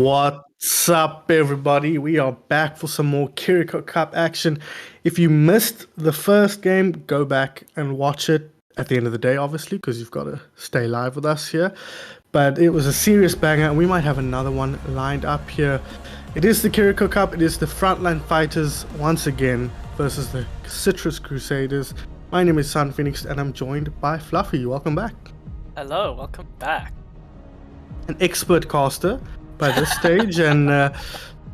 What's up, everybody? We are back for some more Kiriko Cup action. If you missed the first game, go back and watch it at the end of the day, obviously, because you've got to stay live with us here. But it was a serious banger, and we might have another one lined up here. It is the Kiriko Cup. It is the Frontline fighters once again versus the Crusaders. My name is Sun Phoenix, and I'm joined by Fluffy. Welcome back. Hello, welcome back. An expert caster by this stage, and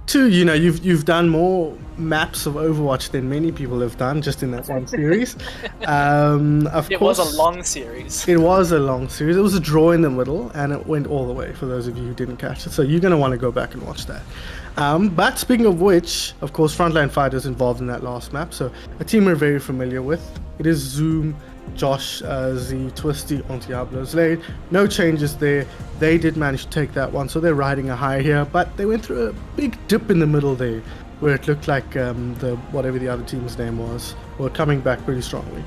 two, you've done more maps of Overwatch than many people have done just in that one series. It was a long series. It was a long series. It was a draw in the middle, and it went all the way for those of you who didn't catch it. So you're going to want to go back and watch that. But speaking of which, of course, Frontline fighters involved in that last map. So a team we're very familiar with. It is Zoom, Josh, Z, Twisty on Diablo's lane. No changes there. They did manage to take that one, so they're riding a high here, but they went through a big dip in the middle there, where it looked like whatever the other team's name was, were coming back pretty strongly.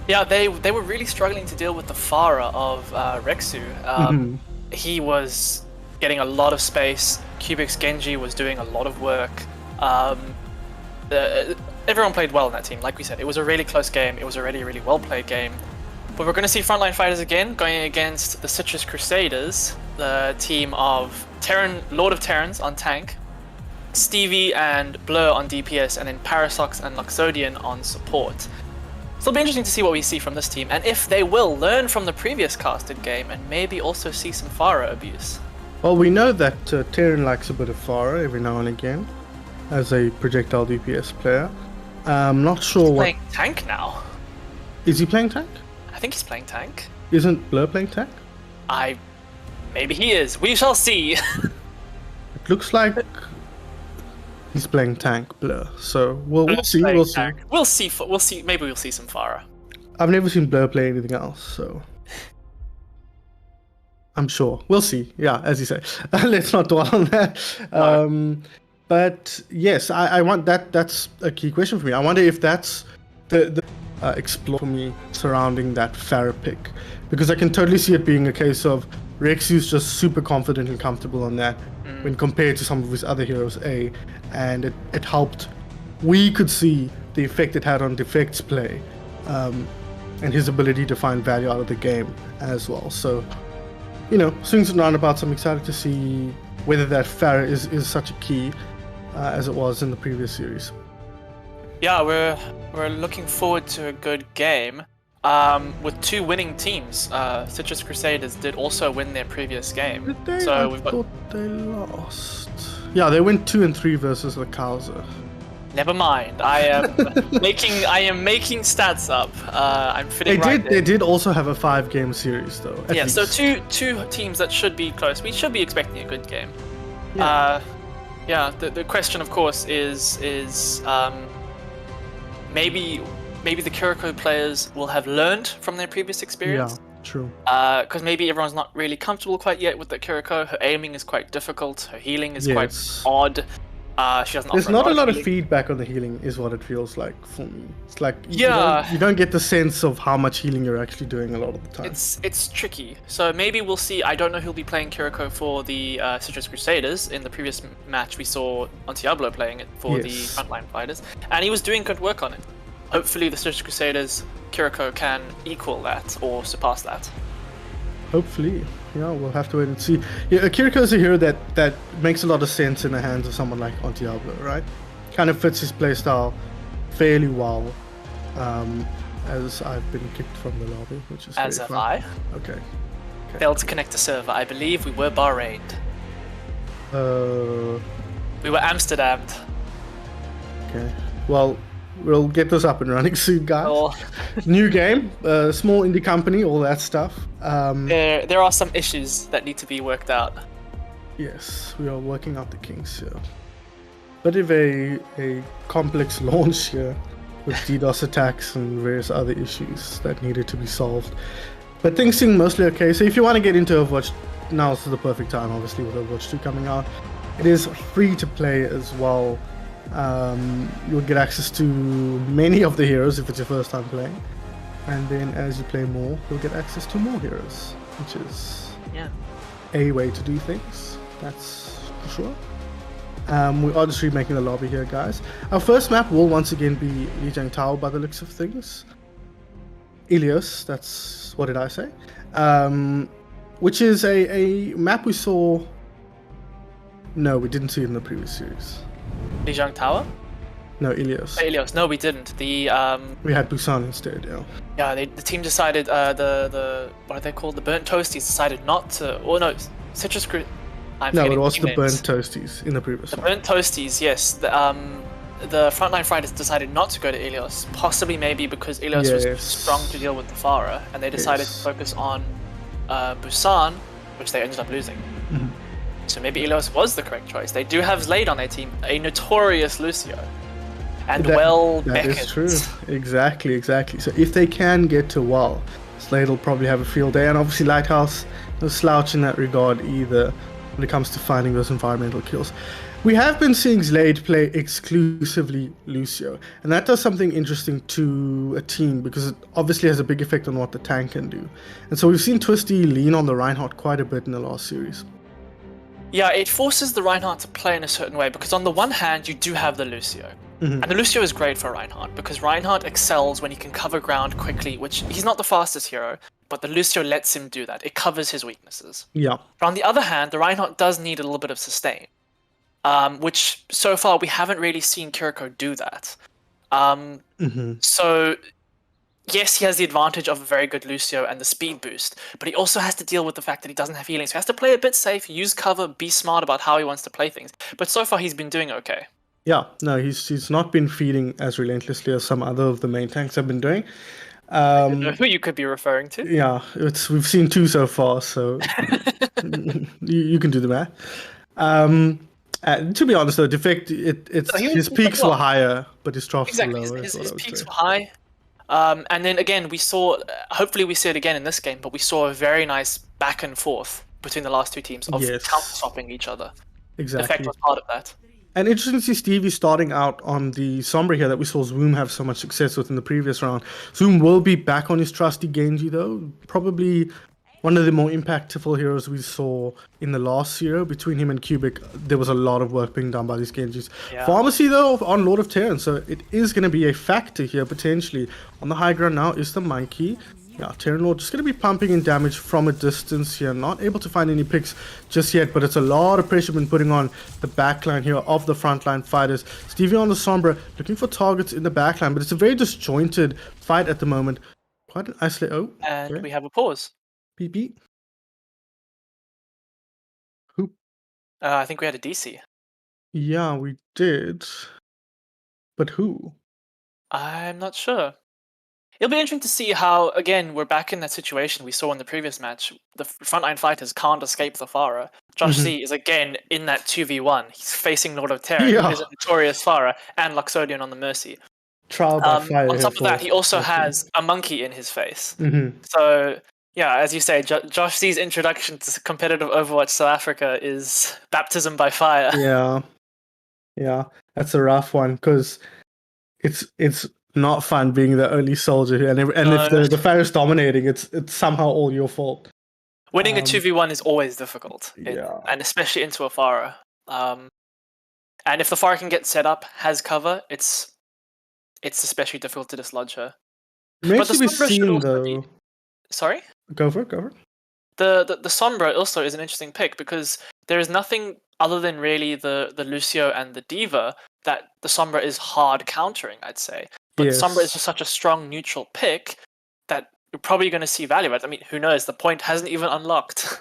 Yeah, they were really struggling to deal with the Pharah of Rexu. He was getting a lot of space. Cubix Genji was doing a lot of work. Everyone played well in that team. Like we said, it was a really close game. It was a really well played game. But we're going to see Frontline fighters again going against the Citrus Crusaders, the team of Lord of Terrans on tank, Stevie and Blur on DPS, and then Parasox and Luxodian on support. So it'll be interesting to see what we see from this team, and if they will learn from the previous casted game and maybe also see some Pharah abuse. Well, we know that Terran likes a bit of Pharah every now and again as a projectile DPS player. I'm not sure He's playing tank now. Is he playing tank? I think he's playing tank. Isn't Blur playing tank? Maybe he is. We shall see. It looks like he's playing tank, Blur. So we'll see. We'll see. We'll see. Maybe we'll see some Pharah. I've never seen Blur play anything else, so I'm sure. We'll see. Yeah, as you say. Let's not dwell on that. No. But yes, I want that. That's a key question for me. I wonder if that's the explore for me surrounding that Pharah pick, because I can totally see it being a case of Rexu's just super confident and comfortable on that when compared to some of his other heroes, and it helped. We could see the effect it had on Defect's play, and his ability to find value out of the game as well. So, swings and roundabouts. I'm excited to see whether that Pharah is such a key as it was in the previous series. Yeah, we're looking forward to a good game with two winning teams. Citrus Crusaders did also win their previous game. Did they? So I thought they lost. Yeah, they went 2-3 versus the COWZA. Never mind. I am making stats up. I'm fitting right there. They did also have a 5-game series though. Yeah, least. So two teams that should be close. We should be expecting a good game. Yeah. The question, of course, is maybe the Kiriko players will have learned from their previous experience. Yeah, true. Because maybe everyone's not really comfortable quite yet with the Kiriko. Her aiming is quite difficult. Her healing is quite odd. She doesn't. There's not a lot of feedback on the healing, is what it feels like for me. It's like you don't get the sense of how much healing you're actually doing a lot of the time. It's tricky. So maybe we'll see. I don't know who'll be playing Kiriko for the Citrus Crusaders. In the previous match, we saw Diablo playing it for the Frontline fighters, and he was doing good work on it. Hopefully, the Citrus Crusaders Kiriko can equal that or surpass that. Hopefully. Yeah, we'll have to wait and see. Yeah, Kiriko is a hero that makes a lot of sense in the hands of someone like Diablo, right? Kind of fits his playstyle fairly well. As I've been kicked from the lobby, which is as have I. Okay. Failed to connect the server. I believe we were Bahrained. We were Amsterdammed. Okay. Well, we'll get this up and running soon, guys. New game, small indie company, all that stuff. There are some issues that need to be worked out. Yes, we are working out the kinks here. Bit of a complex launch here with DDoS attacks and various other issues that needed to be solved. But things seem mostly okay. So if you want to get into Overwatch, now's the perfect time, obviously, with Overwatch 2 coming out. It is free to play as well. You'll get access to many of the heroes if it's your first time playing, and then as you play more, you'll get access to more heroes, which is a way to do things. That's for sure. We are just remaking the lobby here, guys. Our first map will once again be Lijiang Tower by the looks of things. Ilios, that's what did I say? Which is a map we saw. No, we didn't see it in the previous series. Lijiang Tower? No, Ilios. Ilios. No, we didn't. We had Busan instead, yeah. Yeah, the team decided, the what are they called? The Burnt Toasties decided not to, or no, Citrus Cru... No, it was the Burnt Toasties in the previous one. The Burnt Toasties, yes. The Frontline Fighters decided not to go to Ilios, possibly maybe because Ilios was too strong to deal with the Farah, and they decided to focus on Busan, which they ended up losing. Mm-hmm. So maybe Ilios was the correct choice. They do have Slade on their team, a notorious Lucio. And that is true. Exactly. So if they can get to Well, Slade will probably have a field day, and obviously Lighthouse no slouch in that regard either when it comes to finding those environmental kills. We have been seeing Slade play exclusively Lucio, and that does something interesting to a team because it obviously has a big effect on what the tank can do. And so we've seen Twisty lean on the Reinhardt quite a bit in the last series. Yeah, it forces the Reinhardt to play in a certain way because on the one hand, you do have the Lucio. Mm-hmm. And the Lucio is great for Reinhardt because Reinhardt excels when he can cover ground quickly, which he's not the fastest hero, but the Lucio lets him do that. It covers his weaknesses. Yeah. But on the other hand, the Reinhardt does need a little bit of sustain, which so far we haven't really seen Kiriko do that. So yes, he has the advantage of a very good Lucio and the speed boost, but he also has to deal with the fact that he doesn't have healing, so he has to play a bit safe, use cover, be smart about how he wants to play things. But so far he's been doing okay. Yeah, no, he's not been feeding as relentlessly as some other of the main tanks have been doing. I don't know who you could be referring to. Yeah, we've seen two so far, so you can do the math. To be honest, though, Defect, his peaks were higher, but his troughs were lower. His peaks were high. And then again, we saw, hopefully we see it again in this game, but we saw a very nice back and forth between the last two teams of counter-swapping each other. Exactly. Defect was part of that. And interesting to see Stevie starting out on the Sombra here that we saw Zoom have so much success with in the previous round. Zoom will be back on his trusty Genji though. Probably one of the more impactful heroes we saw in the last year. Between him and Cubic, there was a lot of work being done by these Genjis. Yeah. Pharmacy though on Lord of Terran, so it is going to be a factor here potentially. On the high ground now is the Monkey. Yeah, Terran Lord just going to be pumping in damage from a distance here. Not able to find any picks just yet, but it's a lot of pressure been putting on the backline here of the frontline fighters. Stevie on the Sombra looking for targets in the backline, but it's a very disjointed fight at the moment. Quite an isolate. Oh, and we have a pause. Beep beep. Who? I think we had a DC. Yeah, we did. But who? I'm not sure. It'll be interesting to see how, again, we're back in that situation we saw in the previous match. The frontline fighters can't escape the Farah. Josh C is again in that 2v1. He's facing Lord of Terran, who is a notorious Farah, and Luxodian on the Mercy. Trial by fire. On top of that, he also has a monkey in his face. So, yeah, as you say, Josh C's introduction to competitive Overwatch South Africa is baptism by fire. Yeah, that's a rough one because it's not fun being the only soldier here, and if the fire is dominating, it's somehow all your fault. Winning a 2v1 is always difficult, and especially into a Farah. And if the Farah can get set up, has cover, it's especially difficult to dislodge her. But the Sombra though. Sorry? Go for it. The Sombra also is an interesting pick because there is nothing other than really the Lucio and the Diva that the Sombra is hard countering, I'd say. But Sombra is just such a strong neutral pick that you're probably going to see value at. I mean, who knows? The point hasn't even unlocked.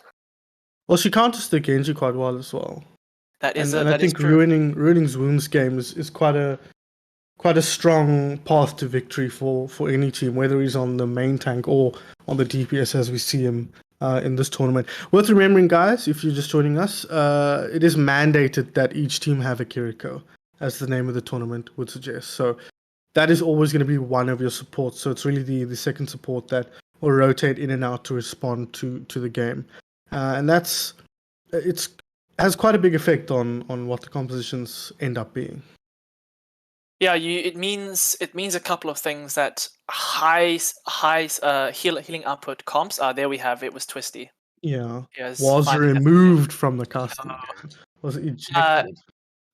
Well, she counters the Genji quite well as well. That is, and I think ruining Zoom's game is quite a strong path to victory for any team, whether he's on the main tank or on the DPS as we see him in this tournament. Worth remembering, guys, if you're just joining us, it is mandated that each team have a Kiriko, as the name of the tournament would suggest. So that is always going to be one of your supports. So it's really the second support that will rotate in and out to respond to the game. And it has quite a big effect on what the compositions end up being. Yeah, it means a couple of things. That high healing output comps. There we have it was Twisty. Yeah. He has Was finally removed from the casting. Was ejected.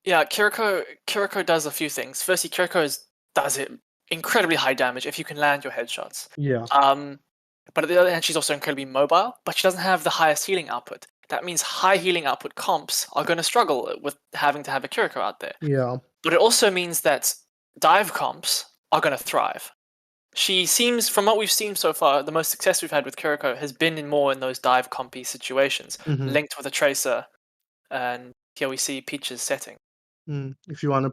Yeah, Kiriko does a few things. Firstly, does it incredibly high damage if you can land your headshots. Yeah. But at the other hand, she's also incredibly mobile, but she doesn't have the highest healing output. That means high healing output comps are going to struggle with having to have a Kiriko out there. Yeah. But it also means that dive comps are going to thrive. She seems, from what we've seen so far, the most success we've had with Kiriko has been in those dive compy situations, linked with a tracer, and here we see Peach's setting. If you want to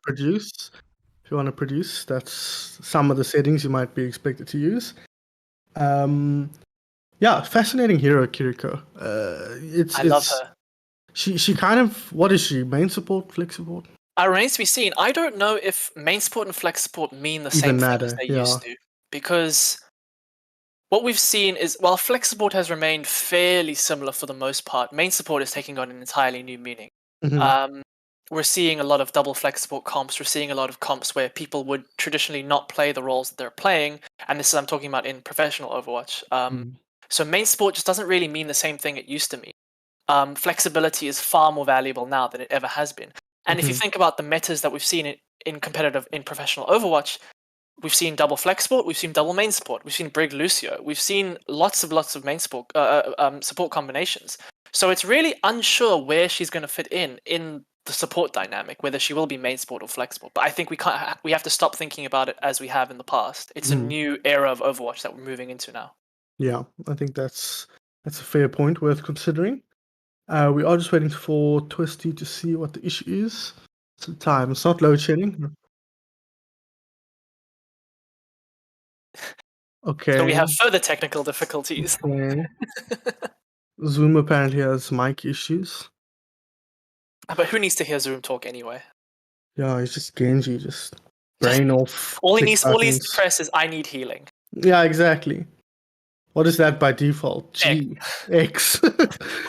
produce, that's some of the settings you might be expected to use. Yeah, fascinating hero, Kiriko. I love her. She kind of, what is she? Main support, flex support? Remains to be seen. I don't know if main support and flex support mean the same thing as they used to, because what we've seen is, while flex support has remained fairly similar for the most part, main support is taking on an entirely new meaning. We're seeing a lot of double flex support comps. We're seeing a lot of comps where people would traditionally not play the roles that they're playing, and this is I'm talking about in professional Overwatch. So main support just doesn't really mean the same thing it used to mean. Flexibility is far more valuable now than it ever has been. And if you think about the metas that we've seen in professional Overwatch, we've seen double flex support, we've seen double main support, we've seen Brig Lucio, we've seen lots of main support support combinations. So it's really unsure where she's going to fit in the support dynamic, whether she will be main support or flex support. But I think we have to stop thinking about it as we have in the past. It's a new era of Overwatch that we're moving into now. Yeah, I think that's a fair point worth considering. We are just waiting for Twisty to see what the issue is. Some time. It's not load shedding. Okay. So we have further technical difficulties. Okay. Zoom apparently has mic issues. But who needs to hear Zoom talk anyway? Yeah, it's just Genji, just brain off. All he needs to press is "I need healing." Yeah, exactly. What is that by default? G, X.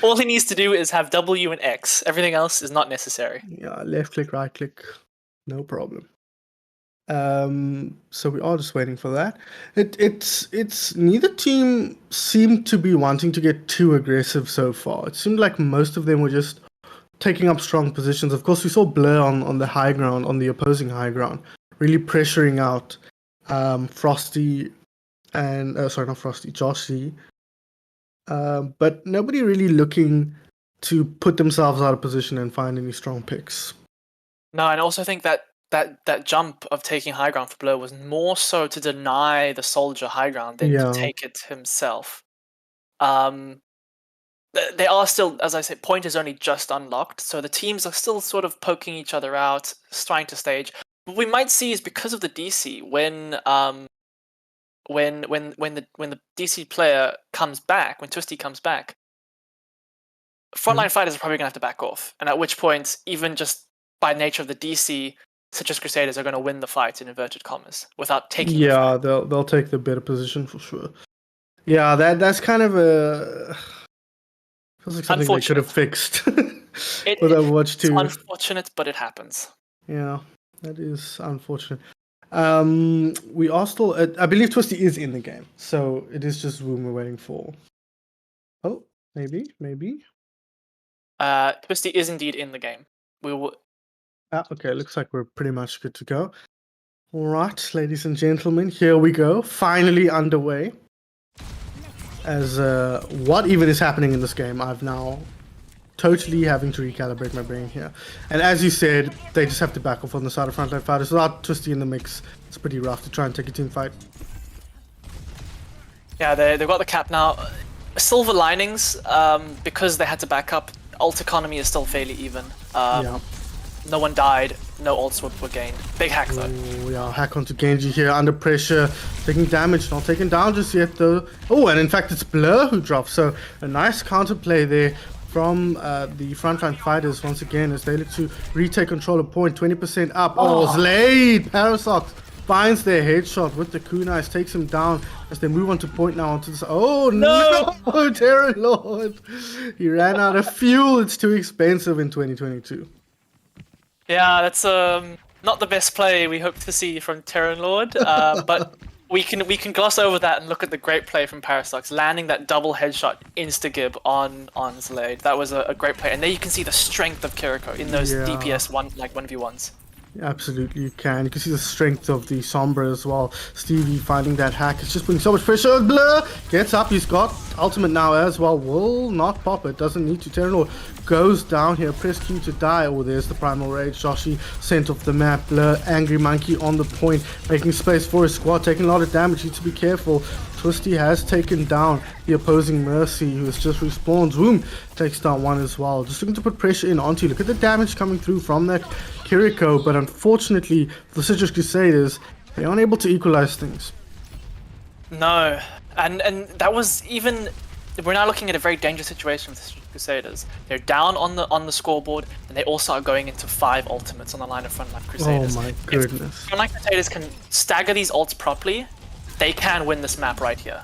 All he needs to do is have W and X. Everything else is not necessary. Yeah, left click, right click, no problem. So we are just waiting for that. It's neither team seemed to be wanting to get too aggressive so far. It seemed like most of them were just taking up strong positions. Of course, we saw Blur on the high ground, on the opposing high ground, really pressuring out Frosty and not Frosty, Joshy. But nobody really looking to put themselves out of position and find any strong picks. No, and I also think that jump of taking high ground for Blur was more so to deny the soldier high ground than to take it himself. They are still, as I said, point is only just unlocked, so the teams are still sort of poking each other out, trying to stage. What we might see is because of the DC, when the DC player comes back, when Twisty comes back, frontline fighters are probably going to have to back off, and at which point, even just by nature of the DC, such as Crusaders are going to win the fight in inverted commas without taking. Yeah, they'll take the better position for sure. Yeah, that's kind of a. Feels like something they could have fixed with Overwatch 2. It's unfortunate, but it happens. Yeah, that is unfortunate. We are still. I believe Twisty is in the game, so it is just Woom we're waiting for. Oh, maybe. Twisty is indeed in the game. We will. Okay, looks like we're pretty much good to go. All right, ladies and gentlemen, here we go. Finally underway. As what even is happening in this game, I've now totally having to recalibrate my brain here. And as you said, they just have to back off on the side of Frontline fighters. Without Twisty in the mix, it's pretty rough to try and take a team fight. Yeah, they've got the cap now. Silver linings, because they had to back up, ult economy is still fairly even. No one died, no ults were gained. Big hack though. Yeah, hack onto Genji here, under pressure, taking damage, not taken down just yet though. Oh, and in fact it's Blur who drops, so a nice counterplay there from the Frontline fighters once again as they look to retake control of point, 20% up. Oh, Slade! Parasox finds their headshot with the kunais, takes him down as they move on to point now onto this. Oh no! Terror Lord! He ran out of fuel, it's too expensive in 2022. Yeah, that's not the best play we hope to see from Terran Lord, but we can gloss over that and look at the great play from Paradox, landing that double headshot insta-gib on Zlade. That was a great play, and there you can see the strength of Kiriko in those DPS 1v1s. Absolutely, you can. You can see the strength of the Sombra as well. Stevie finding that hack. It's just putting so much pressure. Blur gets up. He's got ultimate now as well. Will not pop it. Doesn't need to. Terranor goes down here. Press Q to die. Oh, there's the Primal Rage. Joshi sent off the map. Blur, Angry Monkey on the point. Making space for his squad. Taking a lot of damage. Needs to be careful. Twisty has taken down the opposing Mercy, who has just respawned. Zoom takes down one as well. Just looking to put pressure in onto you. Look at the damage coming through from that Kiriko, but unfortunately for the Citrus Crusaders, they aren't able to equalize things. No, and that was even. We're now looking at a very dangerous situation with the Crusaders. They're down on the scoreboard, and they also are going into 5 ultimates on the line of Frontline Crusaders. Oh my goodness! If Frontline Crusaders can stagger these ults properly, they can win this map right here.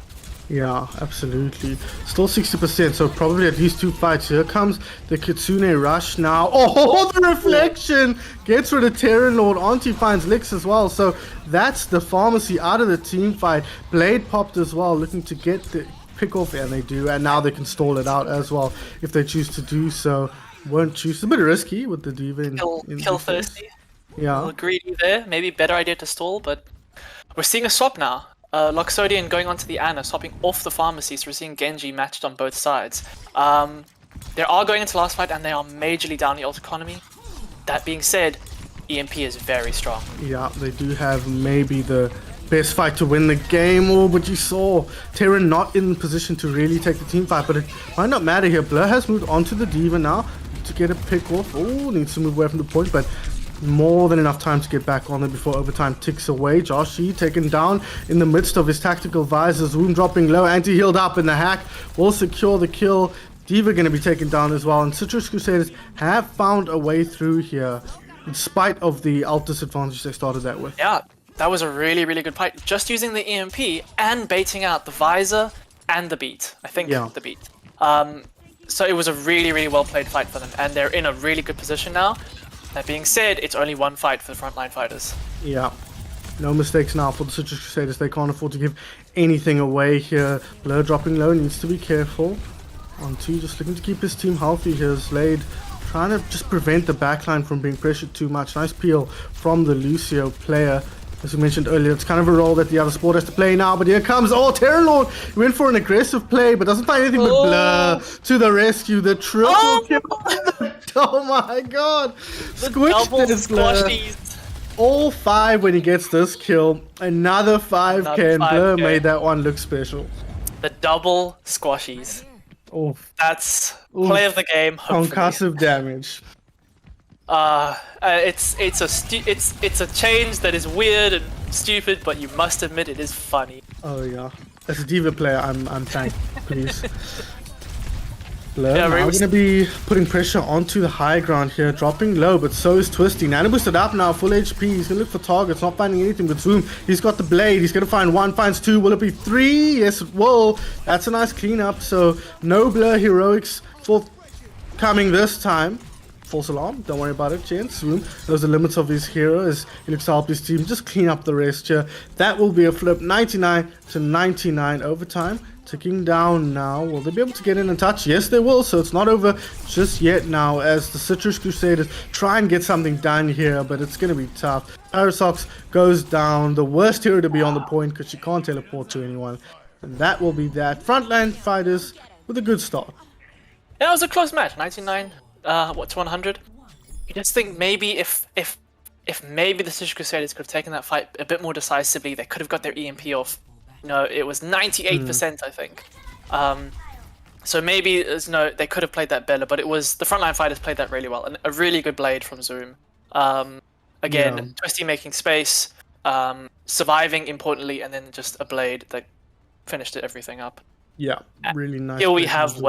Yeah, absolutely. Still 60%, so probably at least 2 fights. Here comes the Kitsune Rush now. Oh, the reflection! Gets rid of Terran Lord. Auntie finds Licks as well, so that's the Pharmacy out of the team fight. Blade popped as well, looking to get the pick off, and they do, and now they can stall it out as well if they choose to do so. Won't choose. A bit risky with the Diva in kill thirsty. Yeah. A little greedy there. Maybe better idea to stall, but we're seeing a swap now. Loxodian going onto the Ana, swapping off the Pharmacy, so we're seeing Genji matched on both sides. They are going into last fight, and they are majorly down the ult economy. That being said, EMP is very strong. Yeah, they do have maybe the best fight to win the game. Oh, but you saw Terran not in position to really take the team fight, but it might not matter here. Blur has moved onto the Diva now to get a pick off. Oh, needs to move away from the point, but more than enough time to get back on it before overtime ticks away. Joshi taken down in the midst of his tactical visors. Wound dropping low, anti-healed up, and the hack will secure the kill. Diva going to be taken down as well, and Citrus Crusaders have found a way through here in spite of the ult disadvantage they started that with. Yeah, that was a really, really good fight. Just using the EMP and baiting out the visor and the beat. I think the beat. So it was a really, really well played fight for them, and they're in a really good position now. That being said, it's only 1 fight for the Frontline fighters. Yeah. No mistakes now for the Citrus Crusaders. They can't afford to give anything away here. Blur dropping low, needs to be careful. On 2, just looking to keep his team healthy here. Zlade trying to just prevent the backline from being pressured too much. Nice peel from the Lucio player. As we mentioned earlier, it's kind of a role that the other sport has to play now, but here comes, Terran Lord went for an aggressive play, but doesn't find anything but Blur to the rescue. The triple kill. Oh my god. Squished this Blur. All 5 when he gets this kill. Another 5K, Blur made that one look special. The double squashies. Oh, that's play of the game. Concussive damage. It's a change that is weird and stupid, but you must admit it is funny. Oh yeah, as a Diva player, I'm thankful. Please. Blur Yeah, now we're going to be putting pressure onto the high ground here, dropping low, but so is Twisty. Nano boosted up now, full HP. He's going to look for targets, not finding anything but Zoom. He's got the blade. He's going to find 1, finds 2. Will it be 3? Yes, it will. That's a nice cleanup. So no Blur heroics forthcoming this time. False alarm, don't worry about it, Chance. Zoom knows the limits of his hero as he looks to help his team just clean up the rest here. That will be a flip, 99 to 99 overtime. Ticking down now. Will they be able to get in and touch? Yes, they will. So it's not over just yet now as the Citrus Crusaders try and get something done here, but it's going to be tough. Parasox goes down. The worst hero to be on the point because she can't teleport to anyone. And that will be that. Frontline fighters with a good start. Yeah, it was a close match. 99 to 100. You just think maybe if maybe the Citrus Crusaders could have taken that fight a bit more decisively, they could have got their EMP off. No, it was 98%, I think. So maybe they could have played that better, but it was the Frontline fighters played that really well, and a really good blade from Zoom. Again, Twisty making space, surviving importantly, and then just a blade that finished everything up. Yeah, really nice. Here we have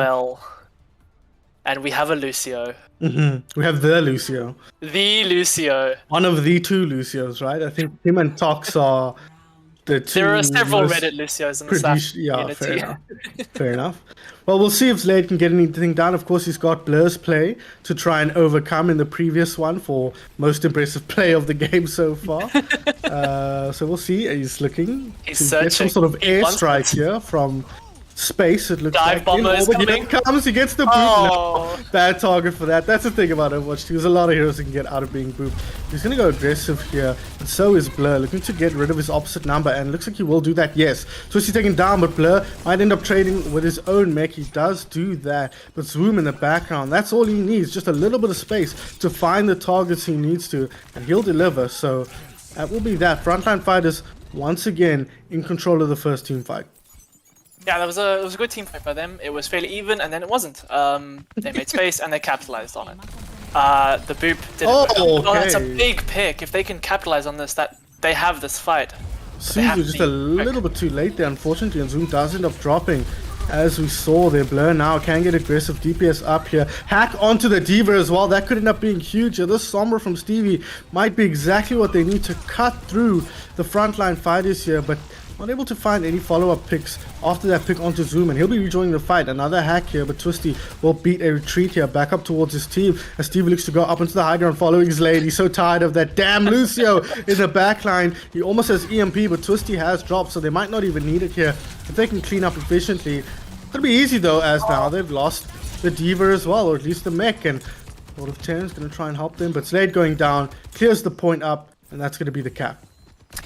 and we have a Lucio. We have the Lucio. The Lucio. One of the 2 Lucios, right? I think him and Tox are There are several Reddit Lucios in the Slash yeah, fair community. enough. Fair enough. Well, we'll see if Slade can get anything done. Of course, he's got Blur's play to try and overcome in the previous one for most impressive play of the game so far. So we'll see. He's looking He's to get some searching. sort of He wants airstrike it. here from space. It looks Dive like bomber is Here coming. it comes. He gets the boop. Oh. No, bad target for that. That's the thing about Overwatch. There's a lot of heroes that can get out of being booped. He's going to go aggressive here, and so is Blur, looking to get rid of his opposite number, and looks like he will do that. Yes, Twisty taken down, but Blur might end up trading with his own mech. He does do that, but Zoom in the background, that's all he needs, just a little bit of space to find the targets he needs to, and he'll deliver. So that will be that. Frontline Fighters once again in control of the first team fight. Yeah, it was a good team fight by them. It was fairly even, and then it wasn't. They made space and they capitalized on it. The boop didn't. Oh, okay. That's a big pick. If they can capitalize on this, that they have this fight. Suzu just a little bit too late there, unfortunately, and Zoom does end up dropping. As we saw there, Blur now can get aggressive DPS up here. Hack onto the Diva as well. That could end up being huge here. This Sombra from Stevie might be exactly what they need to cut through the frontline fighters here, but not able to find any follow-up picks after that pick onto Zoom, and he'll be rejoining the fight. Another hack here, but Twisty will beat a retreat here, back up towards his team, as Stevie looks to go up into the high ground following his lane. He's so tired of that damn Lucio in the back line. He almost has EMP, but Twisty has dropped, so they might not even need it here. If they can clean up efficiently, it'll be easy though, as now they've lost the Diva as well, or at least the mech, and Lord of Terran's going to try and help them, but Slade going down, clears the point up, and that's going to be the cap.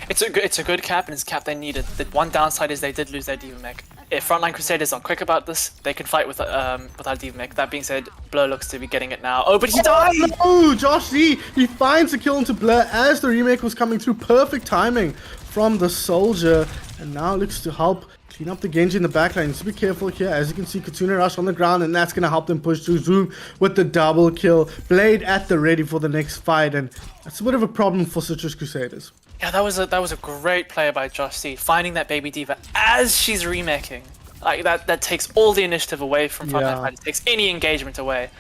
It's a good cap, and it's a cap they needed. The one downside is they did lose their Diva mech. If Frontline Crusaders are quick about this, they can fight without Diva mech. That being said, Blur looks to be getting it now. Oh, but he died! Oh, Josh Z! He finds the kill into Blur as the remake was coming through. Perfect timing from the soldier, and now looks to help clean up the Genji in the backline. Just be careful here. As you can see, Katsuna Rush on the ground, and that's going to help them push through. Zoom with the double kill. Blade at the ready for the next fight, and that's a bit of a problem for Citrus Crusaders. Yeah, that was a great play by Josh C. Finding that baby Diva as she's remaking. Like that takes all the initiative away from Frontline Fighters. Takes any engagement away.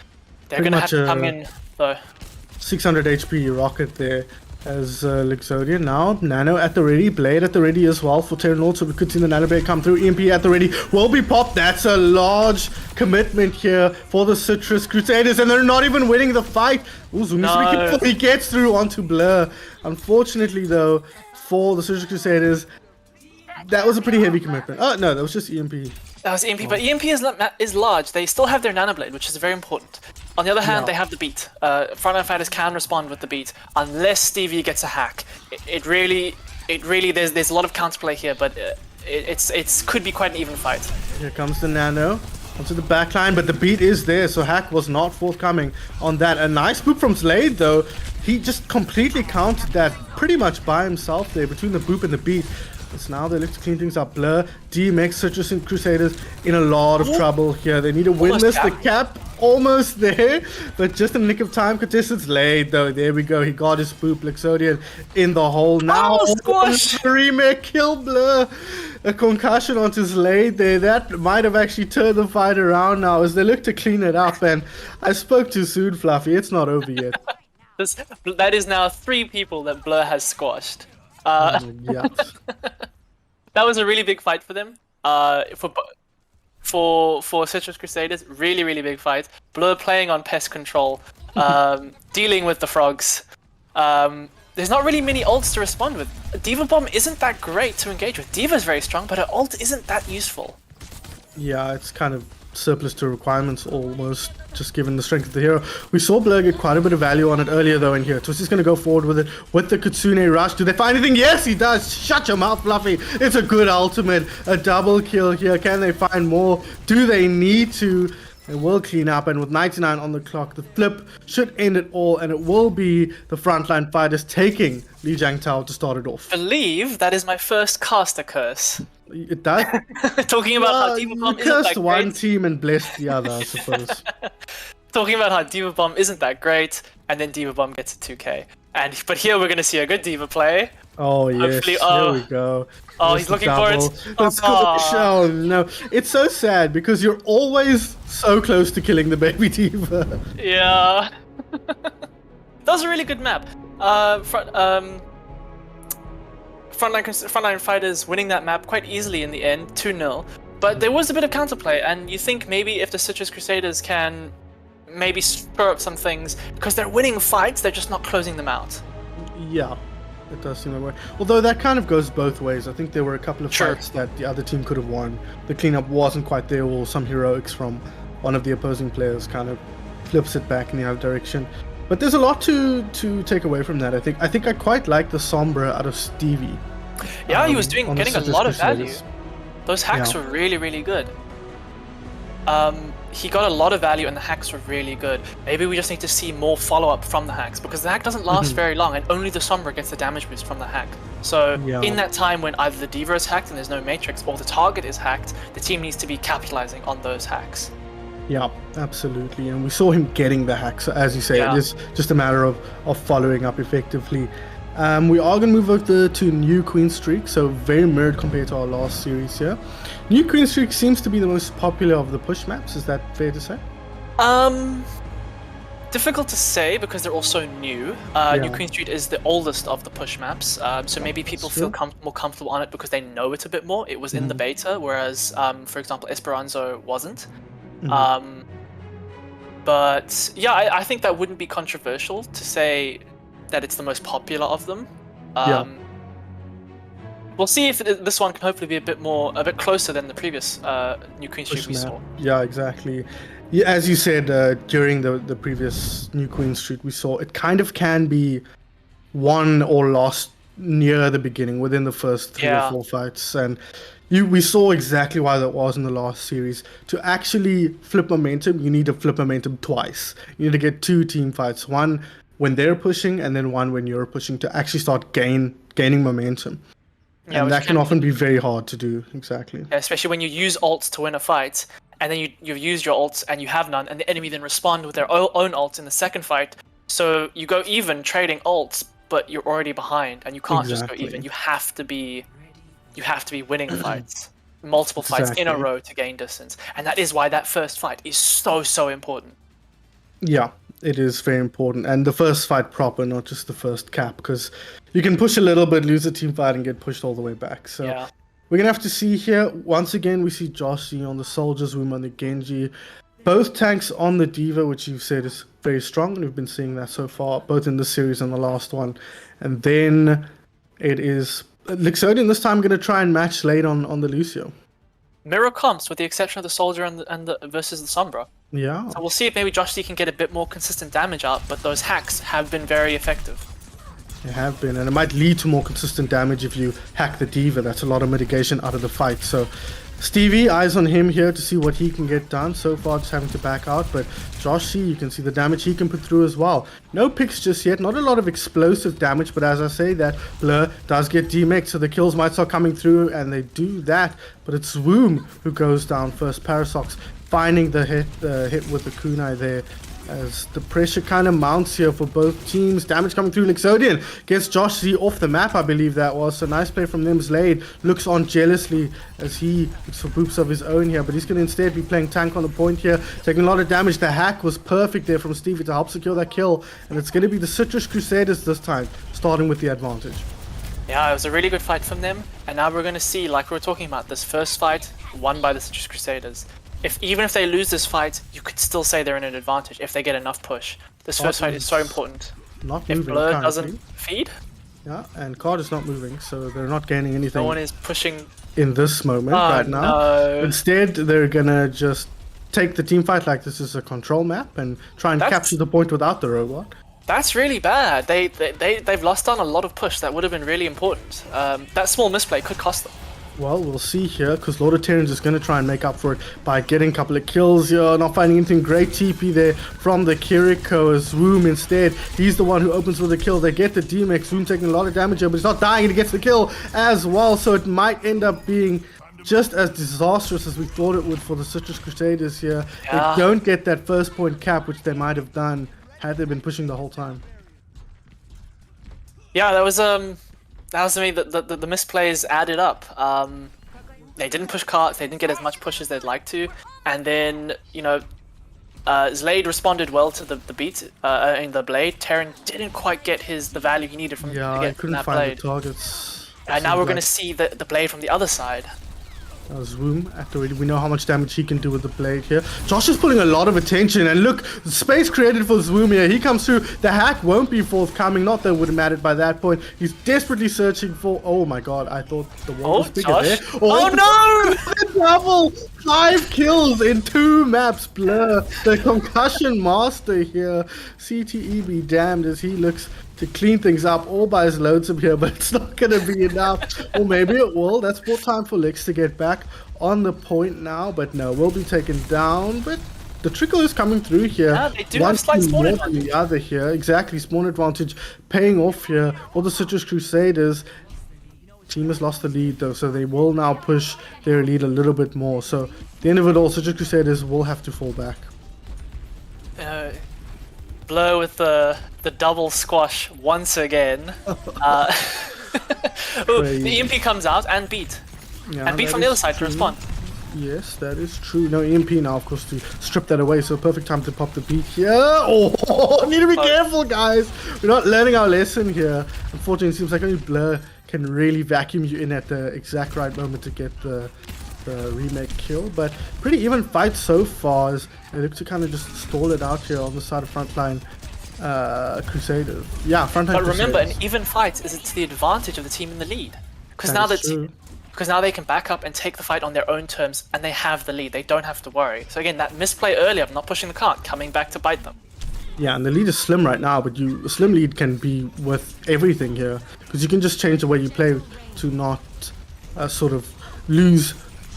They're Pretty gonna have to much, come in though. 600 HP rocket there as Luxodian. Now Nano at the ready, Blade at the ready as well for Terran Lord, so we could see the Nano Blade come through. EMP at the ready will be popped. That's a large commitment here for the Citrus Crusaders, and they're not even winning the fight. Ooh, Zoom needs to be careful. He gets through onto Blur. Unfortunately though, for the Citrus Crusaders, that was a pretty heavy commitment. Oh no, that was just EMP. That was EMP, but EMP is large. They still have their Nano Blade, which is very important. On the other hand, they have the beat. Frontline Fighters can respond with the beat, unless Stevie gets a hack. It really, there's a lot of counterplay here, but it's could be quite an even fight. Here comes the Nano onto the backline, but the beat is there, so hack was not forthcoming on that. A nice boop from Slade though. He just completely countered that pretty much by himself there between the boop and the beat. So now they look to clean things up. Blur, DMX, Citrus and Crusaders in a lot of trouble here. They need to win this. The cap almost there, but just in the nick of time. Contestants laid though. There we go. He got his boop. Luxodian in the hole. Now squash! Remake kill Blur. A concussion onto Slade there. That might have actually turned the fight around now as they look to clean it up. And I spoke too soon, Fluffy. It's not over yet. That is now 3 people that Blur has squashed. Yeah. That was a really big fight for them. For Citrus Crusaders, really big fight. Blur playing on pest control, dealing with the frogs. There's not really many ults to respond with. Diva Bomb isn't that great to engage with. Diva's very strong, but her ult isn't that useful. Yeah, it's kind of surplus to requirements almost, just given the strength of the hero. We saw Blur get quite a bit of value on it earlier though in here. Twisty's going to go forward with it with the Kitsune Rush. Do they find anything? Yes, he does. Shut your mouth, Fluffy. It's a good ultimate. A double kill here. Can they find more? Do they need to? They will clean up, and with 99 on the clock, the flip should end it all, and it will be the Frontline Fighters taking Li Jiangtao to start it off. I believe that is my first caster curse. It does? Talking about how Diva Bomb isn't that cursed great. one team and blessed the other, I suppose. Talking about how Diva Bomb isn't that great, and then Diva Bomb gets a 2k. But here we're gonna see a good Diva play. Oh yes, Hopefully, here we go. Oh, There's he's the looking for double. it. Let's go. Oh no, it's so sad because you're always so close to killing the baby Diva. Yeah. That was a really good map. Frontline Fighters winning that map quite easily in the end, 2-0. But there was a bit of counterplay, and you think maybe if the Citrus Crusaders can maybe spur up some things, because they're winning fights, they're just not closing them out. Yeah, it does seem that way. Although that kind of goes both ways. I think there were a couple of Sure. fights that the other team could have won. The cleanup wasn't quite there, or some heroics from one of the opposing players kind of flips it back in the other direction. But there's a lot to take away from that. I think I quite like the Sombra out of Stevie. Yeah, he was on the getting a Citrus lot of value. Crusaders. Those hacks Yeah. were really, really good. He got a lot of value and the hacks were really good. Maybe we just need to see more follow-up from the hacks, because the hack doesn't last very long and only the Sombra gets the damage boost from the hack. So Yeah. in that time when either the Diva is hacked and there's no Matrix, or the target is hacked, the team needs to be capitalizing on those hacks. Yeah, absolutely. And we saw him getting the hacks. So as you say, Yeah. it is just a matter of following up effectively. We are going to move over to New Queen Streak, so very mirrored compared to our last series here. New Queen Streak seems to be the most popular of the push maps, is that fair to say? Difficult to say because they're also new. New Queen Street is the oldest of the push maps, so maybe people feel more comfortable on it because they know it a bit more. It was in the beta, whereas, for example, Esperanza wasn't. But yeah, I think that wouldn't be controversial to say that it's the most popular of them. We'll see if this one can hopefully be a bit closer than the previous New Queen Street we saw. Yeah, exactly. Yeah, as you said, during the previous New Queen Street we saw, it kind of can be won or lost near the beginning, within the first 3 or 4 fights. And we saw exactly why that was in the last series. To actually flip momentum, you need to flip momentum twice. You need to get 2 team fights, one when they're pushing and then one when you're pushing, to actually start gaining momentum. Yeah, and that can often be very hard to do, exactly. Yeah, especially when you use ults to win a fight, and then you've used your ults and you have none, and the enemy then respond with their own ults in the second fight. So you go even trading ults, but you're already behind, and you can't just go even. You have to be winning fights, multiple fights in a row to gain distance, and that is why that first fight is so important. Yeah, it is very important, and the first fight proper, not just the first cap, because you can push a little bit, lose a team fight, and get pushed all the way back. So we're gonna have to see here. Once again, we see Josh on the Soldiers, Zoom on the Genji, both tanks on the Diva, which you've said is very strong, and we've been seeing that so far, both in this series and the last one. And then it is Lixodian this time going to try and match late on the Lucio. Mirror comps, with the exception of the Soldier and the versus the Sombra. Yeah. So we'll see if maybe Josh C can get a bit more consistent damage out, but those hacks have been very effective. They have been, and it might lead to more consistent damage if you hack the Diva. That's a lot of mitigation out of the fight. So Stevie, eyes on him here to see what he can get done. So far, just having to back out, but Josh C, you can see the damage he can put through as well. No picks just yet, not a lot of explosive damage, but as I say, that Blur does get demexed, so the kills might start coming through, and they do that. But it's Swoom who goes down first. Parasox finding the hit with the kunai there, as the pressure kind of mounts here for both teams. Damage coming through. Lixodian gets Josh Z off the map, I believe that was. So nice play from them. Slade looks on jealously as he looks for boops of his own here, but he's going to instead be playing tank on the point here, taking a lot of damage. The hack was perfect there from Stevie to help secure that kill, and it's going to be the Citrus Crusaders this time, starting with the advantage. Yeah, it was a really good fight from them, and now we're going to see, like we were talking about, this first fight won by the Citrus Crusaders. Even if they lose this fight, you could still say they're in an advantage if they get enough push. This first fight is so important. Not if moving Blur currently. doesn't feed, yeah, and Card is not moving, so they're not gaining anything. no one is pushing in this moment right now. No. Instead, they're gonna just take the team fight like this is a control map and try and capture the point without the robot. That's really bad. They've lost on a lot of push that would have been really important. That small misplay could cost them. Well, we'll see here, because Lord of Terrans is going to try and make up for it by getting a couple of kills here, not finding anything. Great TP there from the Kiriko as Swoom instead. He's the one who opens with the kill. They get the DMX. Swoom taking a lot of damage here, but he's not dying, and he gets the kill as well, so it might end up being just as disastrous as we thought it would for the Citrus Crusaders here. Yeah. They don't get that first point cap, which they might have done had they been pushing the whole time. Yeah, that was to me the misplays added up. They didn't push carts, they didn't get as much push as they'd like to, and then Slade responded well to the beat in the blade. Terran didn't quite get the value he needed from to get from that blade. The targets. And now we're going to see the blade from the other side. Zoom at the ready. We know how much damage he can do with the blade here. Josh is pulling a lot of attention, and look, the space created for Zoom here. He comes through. The hack won't be forthcoming. Not that it would have mattered by that point. He's desperately searching for. Oh my god! I thought the wall was bigger Josh. there. Oh no! Double 5 kills in 2 maps. Blur, the concussion master here. CTE be damned as he looks to clean things up all by his lonesome here, but it's not going to be enough. Or maybe it will. That's more time for Lex to get back on the point now, but no, will be taken down. But the trickle is coming through here. Yeah, they do have slight spawn advantage. The other here, exactly, spawn advantage paying off here for the Citrus Crusaders. Team has lost the lead though, so they will now push their lead a little bit more. So at the end of it all, Citrus Crusaders will have to fall back. Blow with the double squash once again. The EMP comes out and beat. Yeah, and beat from the other side to respond. Yes, that is true. No EMP now, of course, to strip that away. So perfect time to pop the beat here. Oh, need to be careful, guys. We're not learning our lesson here. Unfortunately, it seems like only Blur can really vacuum you in at the exact right moment to get the remake kill. But pretty even fight so far as they look to kind of just stall it out here on the side of Frontline Crusaders. Yeah, Frontline But remember, Crusaders. an even fight is to the advantage of the team in the lead. Because now they can back up and take the fight on their own terms, and they have the lead. They don't have to worry. So again, that misplay earlier of not pushing the cart, coming back to bite them. Yeah, and the lead is slim right now, but a slim lead can be with everything here. Because you can just change the way you play to not sort of lose.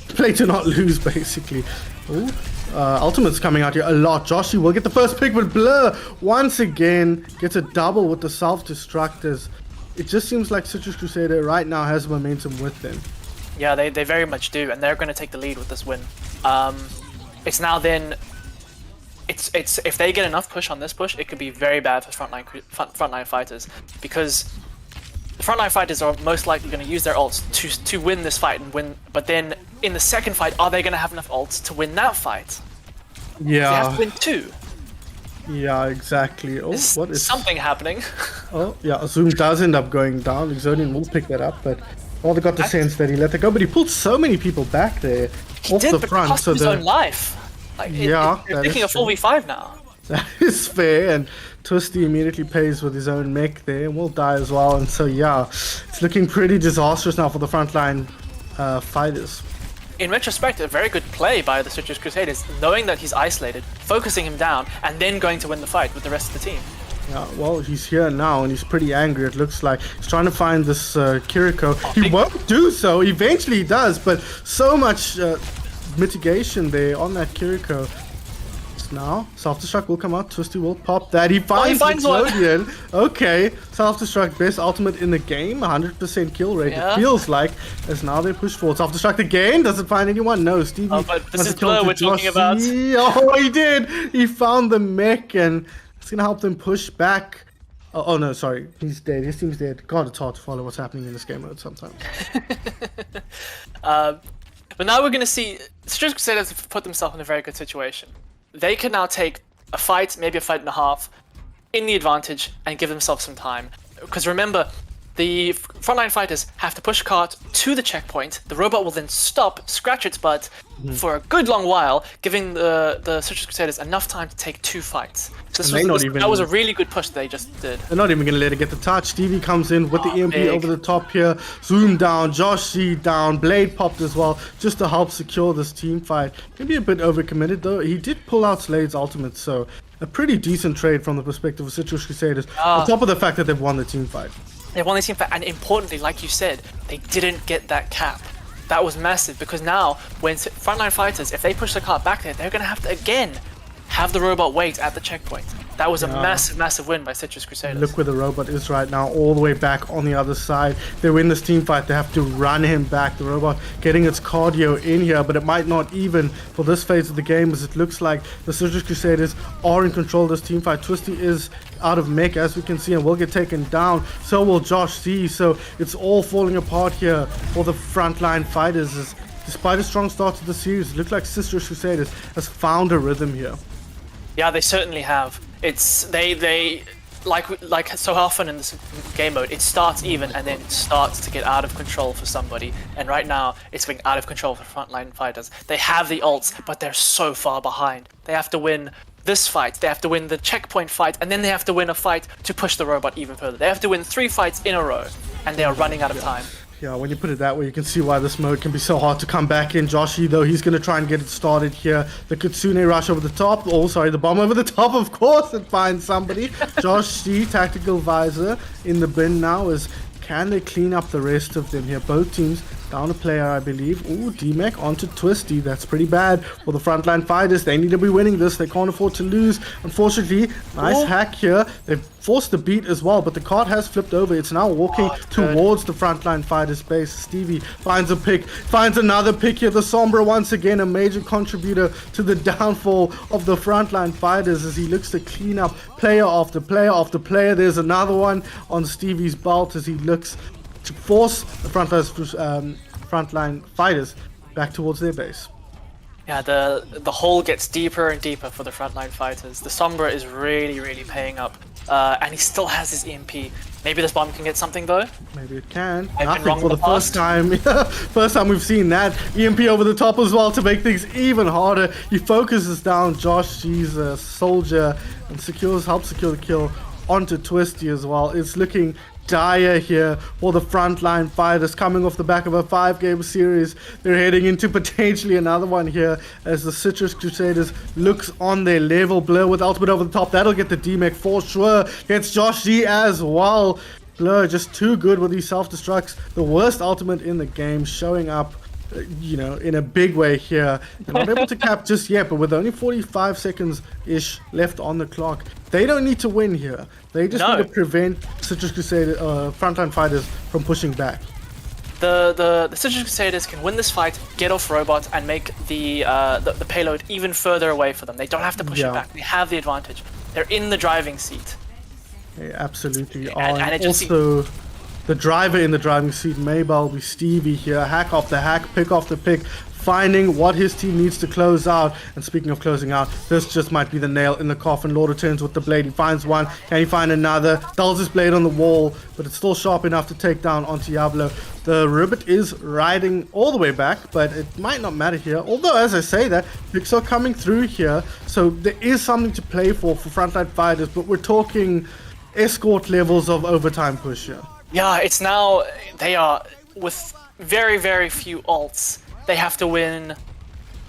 Play to not lose, basically. Ooh. Ultimate's coming out here a lot. Joshy will get the first pick, but Blur once again gets a double with the self-destructors. It just seems like Citrus Crusader right now has momentum with them. Yeah, they very much do, and they're going to take the lead with this win. It's now then. It's if they get enough push on this push, it could be very bad for frontline fighters, because the frontline fighters are most likely going to use their ults to win this fight and win. But then in the second fight, are they going to have enough ults to win that fight? Yeah. They have to win 2. Yeah, exactly. Oh, what is something happening? Oh, yeah. Zoom does end up going down. Exonian will pick that up, but they got the sense that he let it go. But he pulled so many people back there off the front. Cost his own life. Like, yeah, they're taking a 4v5 now. That is fair, and Twisty immediately pays with his own mech there and will die as well. And so yeah, it's looking pretty disastrous now for the frontline fighters. In retrospect, a very good play by the Citrus Crusaders, knowing that he's isolated, focusing him down, and then going to win the fight with the rest of the team. Yeah, well, he's here now, and he's pretty angry, it looks like. He's trying to find this Kiriko. He won't do so. Eventually he does, but so much mitigation there on that Kiriko. Now, self-destruct will come out. Twisty will pop that. He finds Explodian. Okay, self-destruct, best ultimate in the game. 100% kill rate, it feels like. As now they push forward. Self-destruct again. Does it find anyone? No, Stevie. Oh, but this is Blur we're talking about. Oh, he did. He found the mech, and it's going to help them push back. Oh, no, sorry. He's dead. His team's dead. God, it's hard to follow what's happening in this game mode sometimes. But now we're going to see Citrus Crusaders have put themselves in a very good situation. They can now take a fight, maybe a fight and a half, in the advantage and give themselves some time. Because remember, the frontline fighters have to push cart to the checkpoint. The robot will then stop, scratch its butt for a good long while, giving the Citrus Crusaders enough time to take 2 fights. So that was a really good push they just did. They're not even going to let it get the touch. Stevie comes in with the EMP over the top here. Zoom down, Josh C down, Blade popped as well, just to help secure this team fight. Maybe a bit overcommitted though. He did pull out Slade's ultimate, so a pretty decent trade from the perspective of Citrus Crusaders, on top of the fact that they've won the team fight. They won the team fight, and importantly, like you said, they didn't get that cap. That was massive, because now, when frontline fighters, if they push the cart back there, they're going to have to, again, have the robot wait at the checkpoint. That was a massive, massive win by Citrus Crusaders. Look where the robot is right now, all the way back on the other side. They win this team fight, they have to run him back. The robot getting its cardio in here, but it might not even for this phase of the game, as it looks like the Citrus Crusaders are in control of this team fight. Twisty is out of mech, as we can see, and will get taken down. So will Josh C. So it's all falling apart here for the frontline fighters. Despite a strong start to the series, it looks like Citrus Crusaders has found a rhythm here. Yeah, they certainly have. It's they like so often in this game mode, it starts even and then it starts to get out of control for somebody. And right now, it's being out of control for Frontline fighters. They have the ults, but they're so far behind. They have to win this fight, they have to win the checkpoint fight, and then they have to win a fight to push the robot even further. They have to win 3 fights in a row, and they are running out of time. Yeah, when you put it that way, you can see why this mode can be so hard to come back in. Joshi, though, he's going to try and get it started here. The Kitsune rush over the top. Oh, sorry, the bomb over the top, of course. It finds somebody. Joshi, tactical visor in the bin now is... Can they clean up the rest of them here? Both teams down a player, I believe. Ooh, D-Mech onto Twisty. That's pretty bad for the Frontline fighters. They need to be winning this. They can't afford to lose. Unfortunately, nice hack here. They've forced the beat as well, but the card has flipped over. It's now walking towards the Frontline fighters base. Stevie finds a pick, finds another pick here. The Sombra once again a major contributor to the downfall of the Frontline fighters as he looks to clean up player after player after player. There's another one on Stevie's belt as he looks to force the Frontline fighters back towards their base. Yeah, the hole gets deeper and deeper for the Frontline fighters. The Sombra is really paying up, and he still has his EMP. Maybe this bomb can get something though. Maybe it can. I've Nothing been wrong for the first time. First time we've seen that. EMP over the top as well to make things even harder. He focuses down Josh. He's a soldier and helps secure the kill onto Twisty as well. It's looking dire here for the Frontline fighters coming off the back of a 5-game series. They're heading into potentially another one here as the Citrus Crusaders looks on their level. Blur with ultimate over the top. That'll get the D-Mech for sure. Gets Josh G as well. Blur just too good with these self-destructs. The worst ultimate in the game showing up in a big way here. They're not able to cap just yet, but with only 45 seconds-ish left on the clock, they don't need to win here. They just need to prevent Citrus Crusaders, Frontline fighters from pushing back. The Citrus Crusaders can win this fight, get off robot, and make the payload even further away for them. They don't have to push it back. They have the advantage. They're in the driving seat. They absolutely are. And it just also, the driver in the driving seat may well be Stevie here. Hack off the hack, pick off the pick, finding what his team needs to close out. And speaking of closing out, this just might be the nail in the coffin. Lord returns with the blade. He finds one. Can he find another? Dulls his blade on the wall, but it's still sharp enough to take down on Diablo. The Ribbit is riding all the way back, but it might not matter here. Although, as I say that, picks are coming through here, so there is something to play for Frontline fighters, but we're talking escort levels of overtime push here. Yeah, it's now, they are, with very few ults, they have to win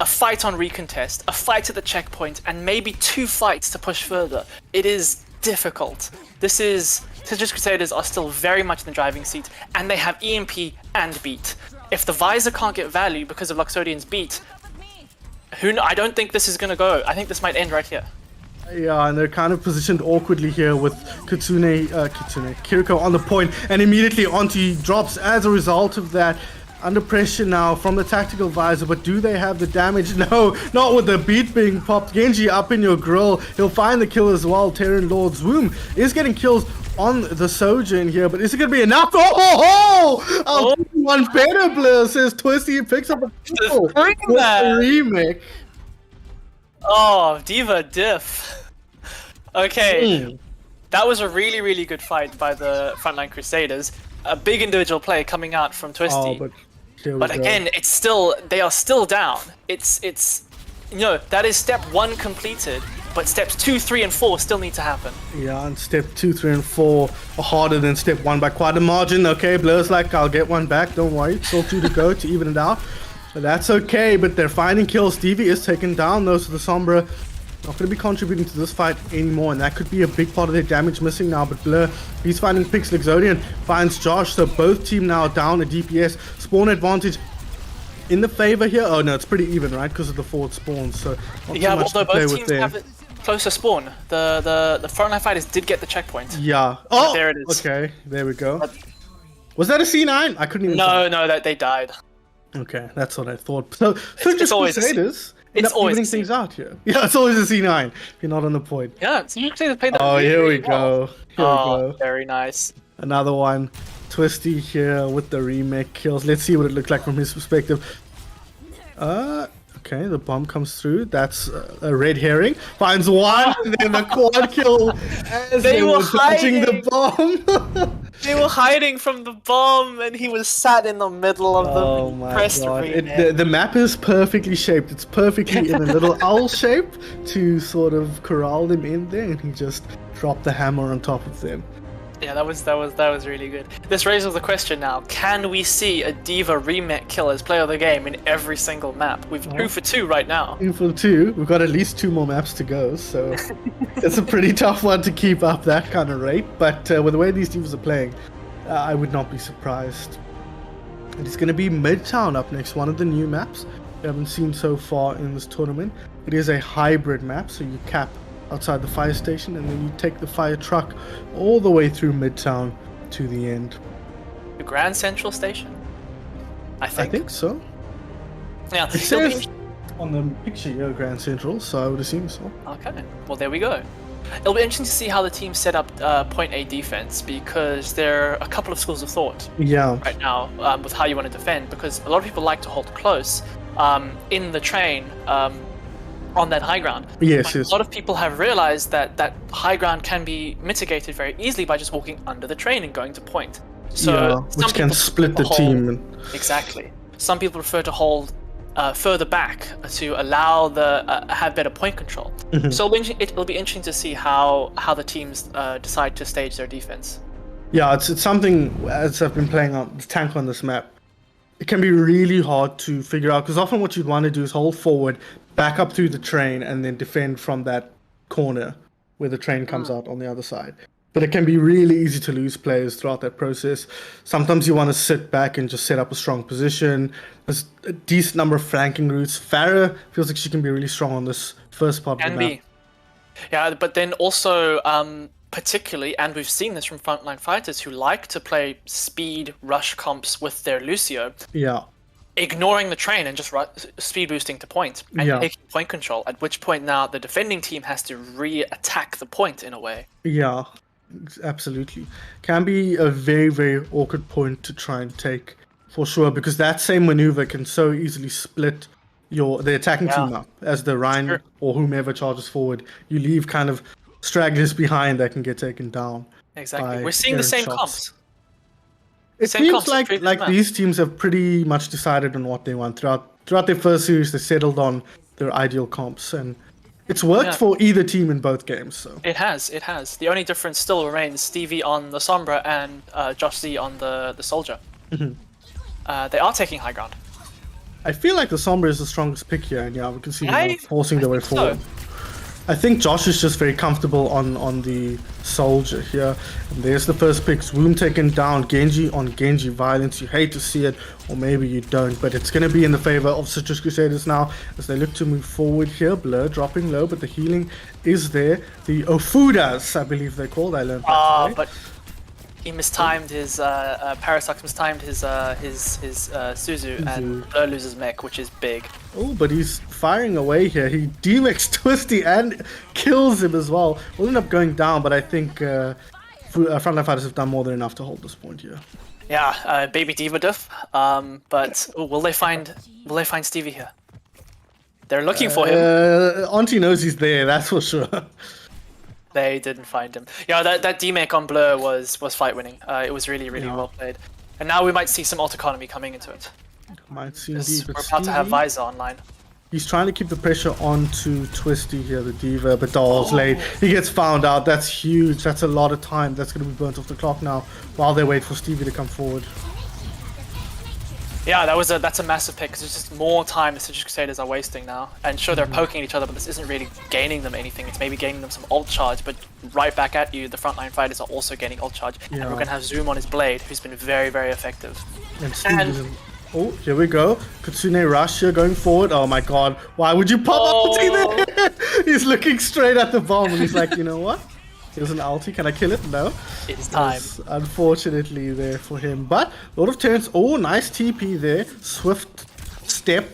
a fight on recontest, a fight at the checkpoint, and maybe 2 fights to push further. It is difficult. Citrus Crusaders are still very much in the driving seat, and they have EMP and beat. If the visor can't get value because of Luxodian's beat, I don't think this is going to go. I think this might end right here. Yeah, and they're kind of positioned awkwardly here with Kiriko on the point, and immediately onto drops as a result of that. Under pressure now from the tactical visor, but do they have the damage? No, not with the beat being popped. Genji up in your grill. He'll find the kill as well. Terran Lord's Woom is getting kills on the Sojourn here, but is it going to be enough? I'll do one better, Blur, says Twisty. He picks up a kill with the remake. Oh, Diva Diff. Okay, that was a really good fight by the Frontline Crusaders. A big individual play coming out from Twisty. But again, they are still down. It's that is step 1 completed, but steps 2, 3, and 4 still need to happen. Yeah, and step 2, 3, and 4 are harder than step 1 by quite a margin. Okay, Blur's like, I'll get one back, don't worry. Still 2 to go to even it out. But that's okay, but they're finding kills. Stevie is taken down though, so the Sombra not going to be contributing to this fight anymore, and that could be a big part of their damage missing now. But Blur, he's finding picks. Luxodian finds Josh, so both team now down a DPS. Spawn advantage in the favor here. Oh no, it's pretty even, right? Because of the forward spawns. So yeah, although both teams have a closer spawn. The Frontline fighters did get the checkpoint. Yeah. Oh, there it is. Okay, there we go. Was that a C9? I couldn't even. No, that they died. Okay, that's what I thought. So it's always Crusaders. It's always evening things out here. Yeah, it's always a C9 if you're not on the point. Yeah, it's usually the play that. Oh, here we go. Here we go. Very nice. Another one. Twisty here with the remake kills. Let's see what it looked like from his perspective. Okay, the bomb comes through. That's a red herring. Finds one, and then a quad kill as They were dodging the hiding. bomb. They were hiding from the bomb, and he was sat in the middle of Oh them. my Pressed god. rename. The map is perfectly shaped. It's perfectly in a little owl shape to sort of corral them in there, and he just dropped the hammer on top of them. Yeah, that was really good. This raises the question now: can we see a D.Va remake kill as player of the game in every single map? We've 2 for 2 right now. 2 for 2. We've got at least 2 more maps to go, so it's a pretty tough one to keep up that kind of rate. But with the way these teams are playing, I would not be surprised. And it's going to be Midtown up next, one of the new maps we haven't seen so far in this tournament. It is a hybrid map, so you cap outside the fire station, and then you take the fire truck all the way through Midtown to the end. The Grand Central Station? I think so. Yeah, It says on the picture here Grand Central, so I would assume so. Okay, well there we go. It'll be interesting to see how the team set up point A defense, because there are a couple of schools of thought right now with how you want to defend, because a lot of people like to hold close in the train on that high ground. Yes. A lot of people have realized that that high ground can be mitigated very easily by just walking under the train and going to point. So which can split the team. Exactly. Some people prefer to hold further back to allow the have better point control. So it'll be interesting to see how the teams decide to stage their defense. Yeah, it's something, as I've been playing on the tank on this map, it can be really hard to figure out, because often what you'd want to do is hold forward, back up through the train, and then defend from that corner where the train comes out on the other side. But it can be really easy to lose players throughout that process. Sometimes you want to sit back and just set up a strong position. There's a decent number of flanking routes. Farah feels like she can be really strong on this first part of the map. Yeah, but then also, particularly, and we've seen this from Frontline fighters who like to play speed rush comps with their Lucio. Yeah. Ignoring the train and just speed boosting to point and taking point control, at which point now the defending team has to re-attack the point in a way. Yeah, absolutely. Can be a very, very awkward point to try and take, for sure, because that same maneuver can so easily split the attacking team up. As the Rhine or whomever charges forward, you leave kind of stragglers behind that can get taken down. Exactly. We're seeing the same comps. It seems like these teams have pretty much decided on what they want. Throughout their first series, they settled on their ideal comps, and it's worked for either team in both games. So It has. The only difference still remains Stevie on the Sombra and Josh Z on the Soldier. They are taking high ground. I feel like the Sombra is the strongest pick here, and we can see them forcing their way forward. I think Josh is just very comfortable on the Soldier here. And there's the first picks. Woom taken down. Genji on Genji violence. You hate to see it, or maybe you don't. But it's going to be in the favor of Citrus Crusaders now as they look to move forward here. Blur dropping low, but the healing is there. The Ofudas, I believe they're called. I learned that today. But he mistimed his Parasox mistimed his Suzu, and Blur loses mech, which is big. Oh, but he's firing away here. He demechs Twisty and kills him as well. Will end up going down, but I think Frontline fighters have done more than enough to hold this point here. Yeah, baby D.Va diff. But will they find Stevie here? They're looking for him. Auntie knows he's there, that's for sure. They didn't find him. Yeah, that demech on Blur was fight winning. It was really well played. And now we might see some alt economy coming into it. Might see indeed. We're about to have COWZA online. He's trying to keep the pressure onto Twisty here, the D.Va, but Doll's late. He gets found out. That's huge. That's a lot of time. That's going to be burnt off the clock now while they wait for Stevie to come forward. Yeah, that's a massive pick, because there's just more time the Citrus Crusaders are wasting now. And sure, they're poking each other, but this isn't really gaining them anything. It's maybe gaining them some ult charge, but right back at you, the Frontline fighters are also gaining ult charge. And we're going to have Zoom on his Blade, who's been very, very effective. Oh, here we go. Katsune Rush here going forward. Oh my god. Why would you pop ulti there? He's looking straight at the bomb and he's like, you know what? Here's an ulti. Can I kill it? No. It's time. Unfortunately there for him. But a lot of turns. Oh, nice TP there. Swift step,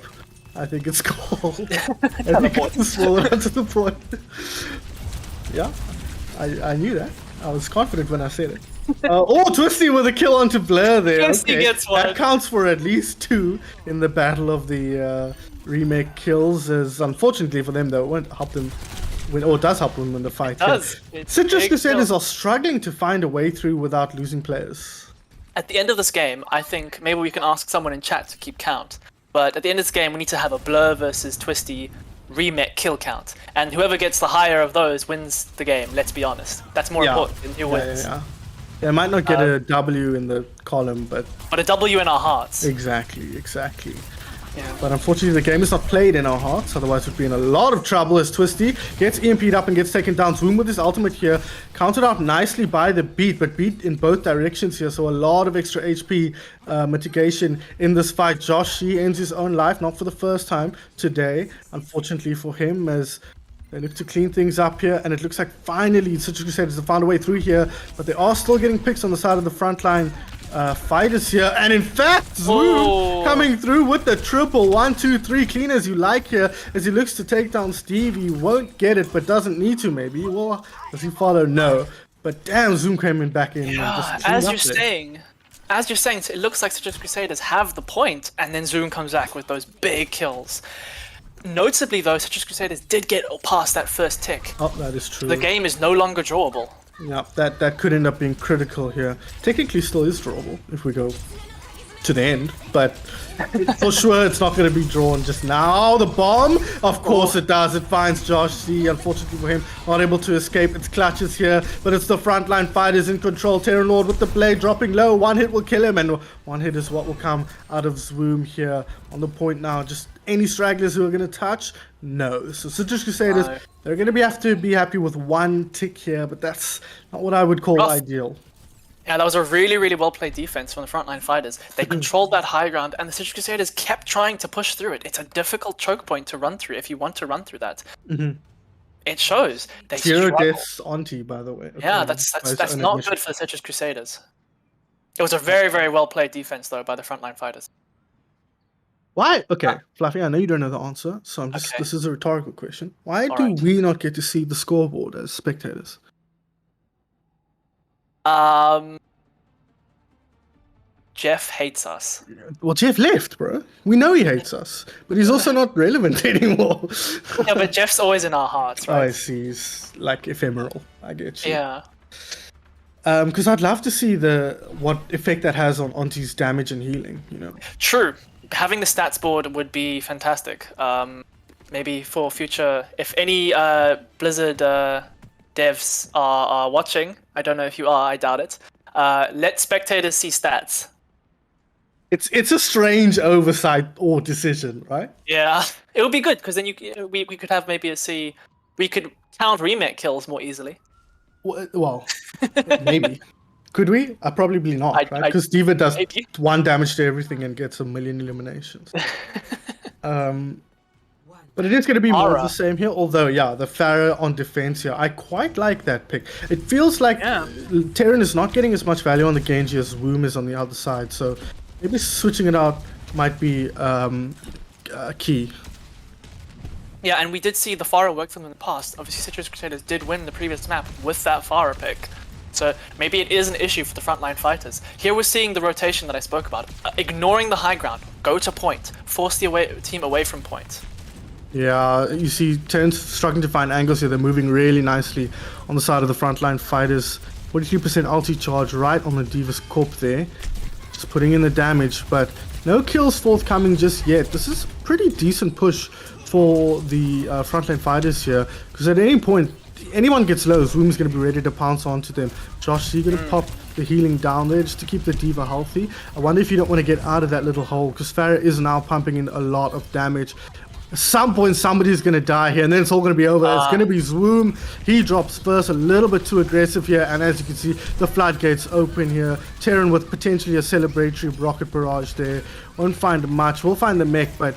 I think it's called. I think it's smaller to the point. Yeah, I knew that. I was confident when I said it. Twisty with a kill onto Blur there. Twisty gets one. That counts for at least 2 in the battle of the remake kills, as unfortunately for them, though, it won't help them win, or does help them win the fight. It does. It's Citrus big Crusaders kill. are struggling to find a way through without losing players. At the end of this game, I think maybe we can ask someone in chat to keep count. But at the end of this game, we need to have a Blur versus Twisty remake kill count. And whoever gets the higher of those wins the game, let's be honest. That's more important than who wins. They might not get a W in the column, but a W in our hearts. Exactly. Yeah. But unfortunately, the game is not played in our hearts. Otherwise, we'd be in a lot of trouble as Twisty gets EMP'd up and gets taken down. Zoom with his ultimate here, countered out nicely by the Beat, but Beat in both directions here. So a lot of extra HP mitigation in this fight. Josh, he ends his own life, not for the first time today, unfortunately for him, as they look to clean things up here. And it looks like finally Citrus Crusaders have found a way through here, but they are still getting picks on the side of the Frontline fighters here. And in fact, Zoom coming through with the triple 1, 2, 3 clean as you like here, as he looks to take down Steve. He won't get it, but doesn't need to maybe. Well, does he follow? No. But damn, Zoom came in back in. Yeah, as you're saying, it looks like Citrus Crusaders have the point, and then Zoom comes back with those big kills. Notably though, Citrus Crusaders did get past that first tick. Oh, that is true. The game is no longer drawable. Yeah, that could end up being critical here. Technically still is drawable if we go to the end, but for sure it's not going to be drawn just now. The bomb, of course it does. It finds Josh C. Unfortunately for him, not able to escape its clutches here, but it's the Frontline fighters in control. Terran Lord with the blade dropping low. One hit will kill him, and one hit is what will come out of Zoom here on the point now. Just any stragglers who are going to touch? No. So Citrus Crusaders, they're going to have to be happy with one tick here, but that's not what I would call ideal. Yeah, that was a really, really well-played defense from the Frontline fighters. They controlled that high ground, and the Citrus Crusaders kept trying to push through it. It's a difficult choke point to run through if you want to run through that. It shows. They 0 deaths onti, by the way. Yeah, that's not good for the Citrus Crusaders. It was a very, very well-played defense, though, by the Frontline fighters. Why? Okay, Fluffy, I know you don't know the answer, so I'm just this is a rhetorical question. Why do we not get to see the scoreboard as spectators? Jeff hates us. Well, Jeff left, bro. We know he hates us, but he's also not relevant anymore. Yeah, but Jeff's always in our hearts, right? Oh, I see. He's like ephemeral. I get you. Yeah. Because I'd love to see what effect that has on Onti's damage and healing, you know. True. Having the stats board would be fantastic. Maybe for future, if any Blizzard devs are watching, I don't know if you are, I doubt it. Let spectators see stats. It's a strange oversight or decision, right? Yeah, it would be good because then we could have maybe we could count remake kills more easily. Well, maybe. Could we? Probably not, right? Because Diva does 1 damage to everything and gets 1,000,000 eliminations. But it is going to be more of the same here. Although, yeah, the Pharah on defense here, I quite like that pick. It feels like Terran is not getting as much value on the Genji as Woom is on the other side. So maybe switching it out might be key. Yeah, and we did see the Pharah work for them in the past. Obviously, Citrus Crusaders did win the previous map with that Pharah pick. So maybe it is an issue for the Frontline fighters. Here we're seeing the rotation that I spoke about. Ignoring the high ground, go to point, force the team away from point. Yeah, you see Terran's struggling to find angles here. They're moving really nicely on the side of the Frontline fighters. 43% ulti charge right on the Diva's corp there. Just putting in the damage, but no kills forthcoming just yet. This is a pretty decent push for the Frontline fighters here, because at any point, anyone gets low, Zoom's going to be ready to pounce onto them. Josh C going to pop the healing down there just to keep the Diva healthy. I wonder if you don't want to get out of that little hole, because Pharah is now pumping in a lot of damage. At some point, somebody's going to die here, and then it's all going to be over. It's going to be Zoom. He drops first, a little bit too aggressive here, and as you can see, the floodgates open here. Terran with potentially a celebratory rocket barrage there. Won't find much. We'll find the mech, but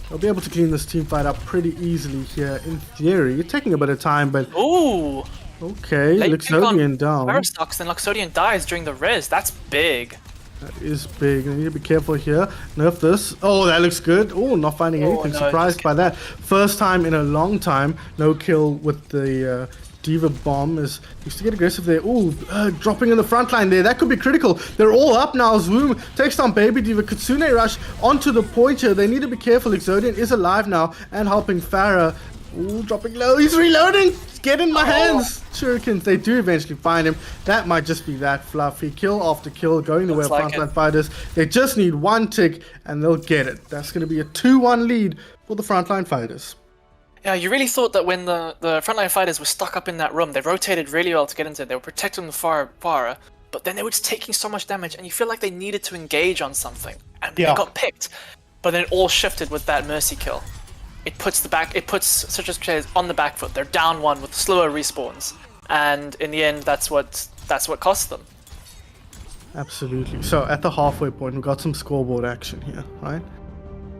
they'll be able to clean this team fight up pretty easily here, in theory. It's taking a bit of time, but... Ooh! Okay, Luxodian down. Parastox and Luxodian dies during the res. That's big. That is big. I need to be careful here. Nerf this. Oh, that looks good. Oh, not finding anything. No, surprised by that. First time in a long time. No kill with the D.Va bomb is used to get aggressive there. Ooh, dropping in the front line there. That could be critical. They're all up now. Zoom takes down Baby D.Va. Kitsune rush onto the point here. They need to be careful. Exodian is alive now and helping Farah. Ooh, dropping low. He's reloading. Get in my hands. Shurikens. They do eventually find him. That might just be that fluffy. Kill after kill going the way of Frontline Fighters. They just need one tick and they'll get it. That's going to be a 2-1 lead for the Frontline Fighters. Yeah, you really thought that when the Frontline Fighters were stuck up in that room, they rotated really well to get into it. They were protecting the Farah, but then they were just taking so much damage, and you feel like they needed to engage on something, and they got picked. But then it all shifted with that Mercy kill. It puts Citrus Crusaders on the back foot. They're down one with slower respawns, and in the end, that's what cost them. Absolutely. So at the halfway point, we got some scoreboard action here, right?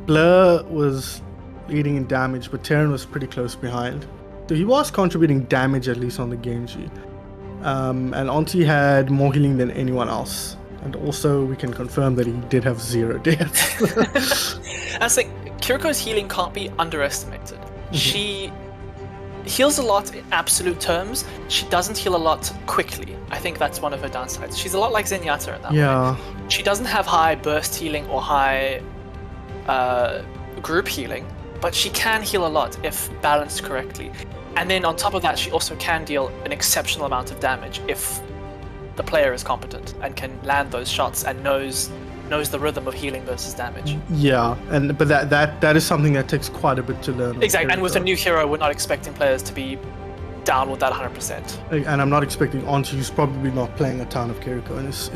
Blur was leading in damage, but Terran was pretty close behind. So he was contributing damage at least on the Genji. And Auntie had more healing than anyone else. And also we can confirm that he did have 0 deaths. I think Kiriko's healing can't be underestimated. She heals a lot in absolute terms. She doesn't heal a lot quickly. I think that's one of her downsides. She's a lot like Zenyatta in that way. She doesn't have high burst healing or high group healing, but she can heal a lot if balanced correctly. And then on top of that, she also can deal an exceptional amount of damage if the player is competent and can land those shots and knows the rhythm of healing versus damage. Yeah, but that is something that takes quite a bit to learn. Exactly, and with a new hero, we're not expecting players to be down with that 100%. And I'm not expecting Auntie, who's probably not playing a ton of Kiriko in his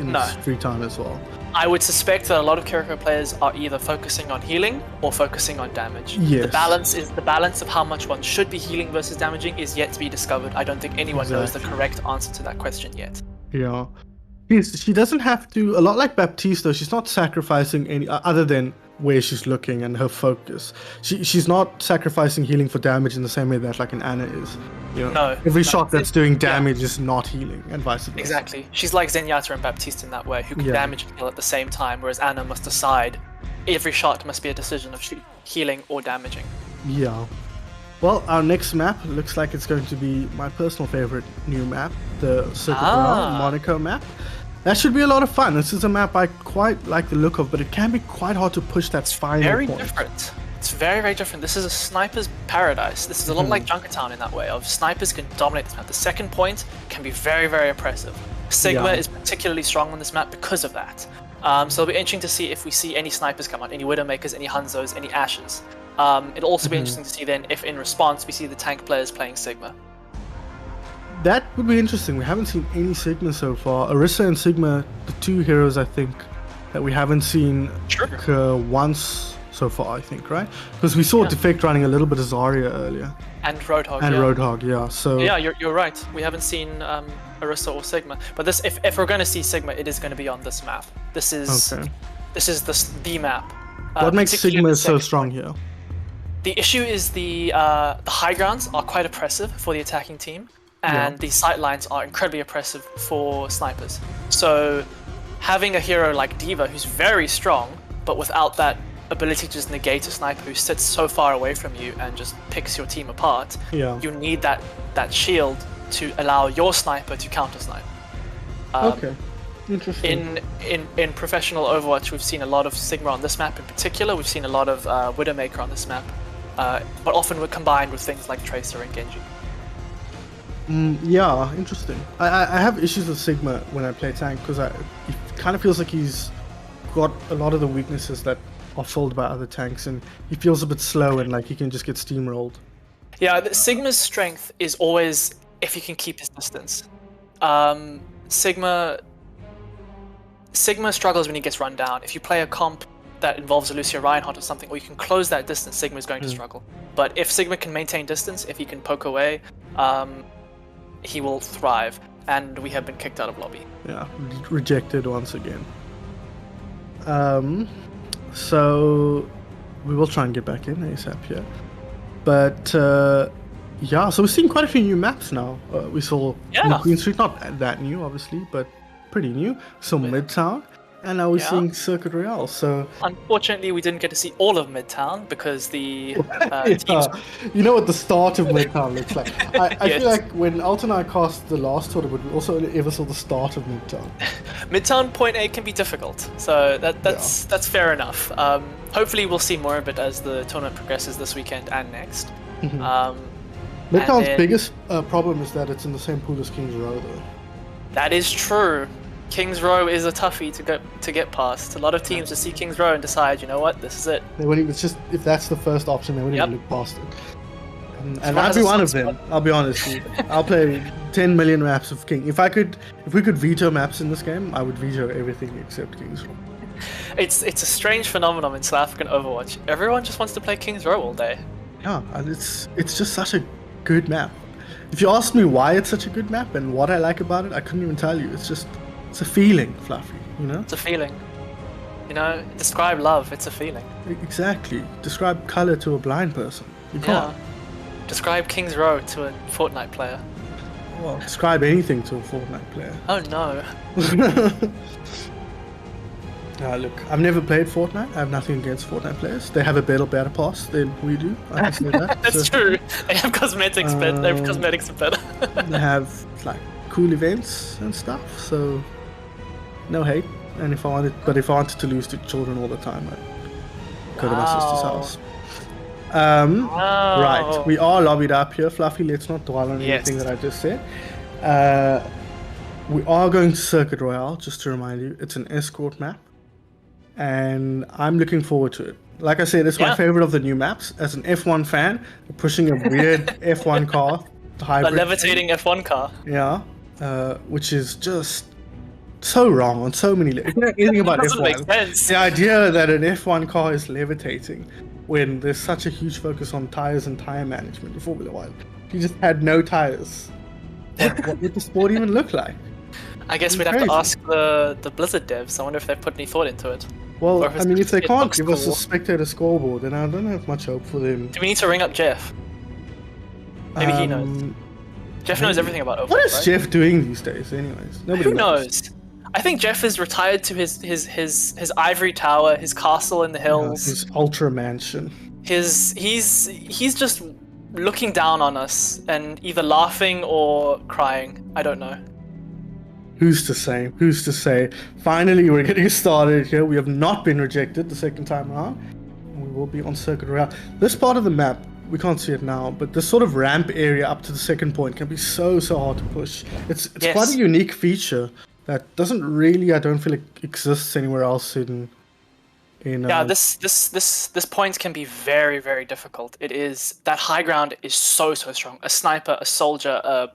free time as well. I would suspect that a lot of Kiriko players are either focusing on healing or focusing on damage. Yes. The balance of how much one should be healing versus damaging is yet to be discovered. I don't think anyone knows the correct answer to that question yet. Yeah. She doesn't have to, a lot like Baptiste though, she's not sacrificing any, other than where she's looking and her focus. She's not sacrificing healing for damage in the same way that like an Ana is. You know, no. Every shot that's doing damage is not healing, and vice versa. Exactly. She's like Zenyatta and Baptiste in that way, who can damage and heal at the same time, whereas Ana must decide every shot must be a decision of healing or damaging. Yeah. Well, our next map looks like it's going to be my personal favorite new map, the Circuit Royale Monaco map. That should be a lot of fun. This is a map I quite like the look of, but it can be quite hard to push that final point. Very different. It's very, very different. This is a sniper's paradise. This is a lot like Junkertown in that way, of snipers can dominate this map. The second point can be very, very oppressive. Sigma is particularly strong on this map because of that. So it'll be interesting to see if we see any snipers come out, any Widowmakers, any Hanzos, any Ashes. It'll also be interesting to see then if in response we see the tank players playing Sigma. That would be interesting. We haven't seen any Sigma so far. Orisa and Sigma, the two heroes I think that we haven't seen once so far, I think, right? Because we saw Defect running a little bit of Zarya earlier. And Roadhog. And Roadhog, yeah. So yeah, you're right. We haven't seen Orisa or Sigma. But this, if we're going to see Sigma, it is going to be on this map. This is the map. What makes Sigma so strong here? The issue is the high grounds are quite oppressive for the attacking team. And the sight lines are incredibly oppressive for snipers. So having a hero like D.Va who's very strong, but without that ability to just negate a sniper who sits so far away from you and just picks your team apart, you need that shield to allow your sniper to counter snipe. Okay, interesting. In professional Overwatch, we've seen a lot of Sigma on this map in particular. We've seen a lot of Widowmaker on this map, but often we're combined with things like Tracer and Genji. Yeah, interesting. I have issues with Sigma when I play tank because it kind of feels like he's got a lot of the weaknesses that are filled by other tanks, and he feels a bit slow and like he can just get steamrolled. Yeah, Sigma's strength is always if he can keep his distance. Sigma struggles when he gets run down. If you play a comp that involves a Lucia Reinhardt or something, or you can close that distance, Sigma is going to struggle. But if Sigma can maintain distance, if he can poke away, he will thrive, and we have been kicked out of lobby. Yeah, rejected once again. So we will try and get back in ASAP here. But yeah, so we're seeing quite a few new maps now. We saw Queen Street, not that new obviously, but pretty new. So Midtown, And now we're Yeah. seeing Circuit Royale, so... Unfortunately, we didn't get to see all of Midtown because the teams. Yeah. You know what the start of Midtown looks like. I Yes. feel like when Alt and I cast the last tournament, we also only ever saw the start of Midtown. Midtown Point 8 can be difficult, so that's fair enough. Hopefully, we'll see more of it as the tournament progresses this weekend and next. Midtown's then- biggest problem is that it's in the same pool as Kings Row, though. That is true. Kings Row is a toughie to get past. A lot of teams just see Kings Row and decide, you know what, this is it. They won't even, it's just, if that's the first option, they won't Yep. even look past it. And one I'd has be a one of soft them. spot. I'll be honest with you. I'll play 10 million maps of King. If we could veto maps in this game, I would veto everything except Kings Row. It's a strange phenomenon in South African Overwatch. Everyone just wants to play Kings Row all day. Yeah, and it's just such a good map. If you ask me why it's such a good map and what I like about it, I couldn't even tell you. It's a feeling, Fluffy, you know? It's a feeling. You know, describe love, it's a feeling. Exactly. Describe color to a blind person. You can't. Yeah. Describe Kings Row to a Fortnite player. Well, describe anything to a Fortnite player. Oh no. Look, I've never played Fortnite. I have nothing against Fortnite players. They have a better battle pass than we do. I can say that. That's So, true. They have cosmetics, but their cosmetics are better. They have like cool events and stuff. So no hate. And if I wanted to lose to children all the time, I'd go to my sister's Wow. house. Wow. Right, we are lobbied up here, Fluffy. Let's not dwell on Yes. anything that I just said. We are going to Circuit Royale, just to remind you. It's an escort map, and I'm looking forward to it. Like I said, it's my Yeah. favorite of the new maps. As an F1 fan, pushing a weird F1 car, A hybrid, levitating F1 car. yeah, which is just so wrong on so many levels. If you know anything about Doesn't make F1, sense. the idea that an F1 car is levitating when there's such a huge focus on tires and tire management in Formula One. If you just had no tires, what would the sport even look like? I guess we'd have Crazy. to ask the Blizzard devs. I wonder if they've put any thought into it. Well, Or if I mean, if they it can't looks give us a cool. spectator scoreboard, then I don't have much hope for them. Do we need to ring up Jeff? Maybe he knows. Jeff knows everything about Overwatch, What is right? Jeff doing these days, anyways? Nobody Who knows? I think Jeff is retired to his ivory tower, his castle in the hills. His ultra mansion. He's just looking down on us and either laughing or crying. I don't know. Who's to say? Who's to say? Finally, we're getting started here. We have not been rejected the second time around. We will be on Circuit Royale. This part of the map, we can't see it now, but this sort of ramp area up to the second point can be so hard to push. It's Yes. quite a unique feature that doesn't really, I don't feel it exists anywhere else in Yeah, this point can be very, very difficult. It is that high ground is so strong. A sniper, a soldier,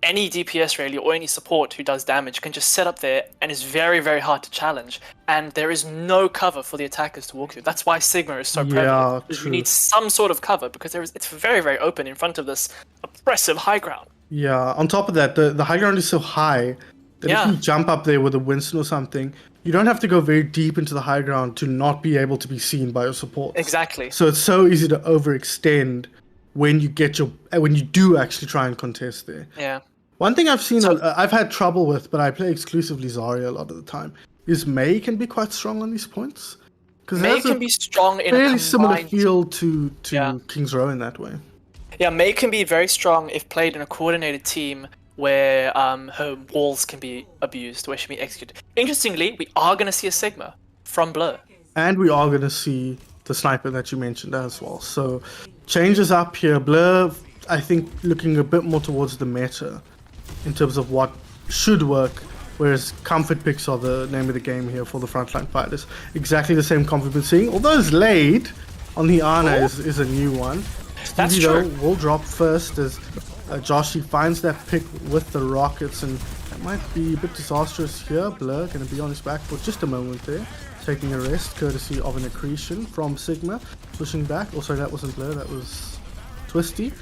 any DPS really, or any support who does damage can just set up there and is very, very hard to challenge. And there is no cover for the attackers to walk through. That's why Sigma is so prevalent. Because true. you need some sort of cover because it's very, very open in front of this oppressive high ground. Yeah, on top of that, the high ground is so high that Yeah. if you jump up there with a Winston or something, you don't have to go very deep into the high ground to not be able to be seen by your support. Exactly. So it's so easy to overextend when you do actually try and contest there. Yeah. One thing I've seen, I've had trouble with, but I play exclusively Zarya a lot of the time, is May can be quite strong on these points. Because May can be strong in a fairly similar combined- feel to Yeah. Kings Row in that way. Yeah, May can be very strong if played in a coordinated team where her walls can be abused, where she can be executed. Interestingly, we are going to see a Sigma from Blur. And we are going to see the sniper that you mentioned as well. So changes up here. Blur, I think, looking a bit more towards the meta in terms of what should work, whereas comfort picks are the name of the game here for the Frontline fighters. Exactly the same comfort we've been seeing, although it's laid on the Ana is a new one. That's Stevie, though, true. will drop first as Joshi finds that pick with the rockets, and that might be a bit disastrous here. Blur going to be on his back for just a moment there, taking a rest courtesy of an accretion from Sigma, pushing back. Also, that wasn't Blur, that was Twisty.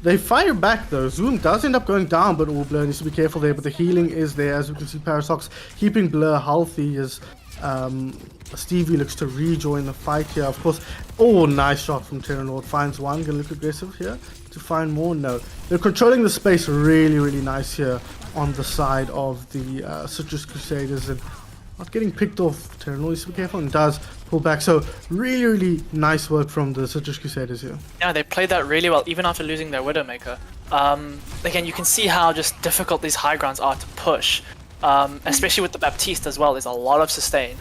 They fire back though. Zoom does end up going down, but Blur needs to be careful there. But the healing is there, as we can see. Parasox keeping Blur healthy as Stevie looks to rejoin the fight here. Of course, nice shot from Terranord. Finds one, gonna look aggressive here to find more. No, they're controlling the space really, really nice here on the side of the Citrus Crusaders, and not getting picked off. Terran always be careful and does pull back. So really nice work from the Citrus Crusaders here. Yeah, they played that really well, even after losing their Widowmaker. Again, you can see how just difficult these high grounds are to push, especially with the Baptiste as well. There's a lot of sustain.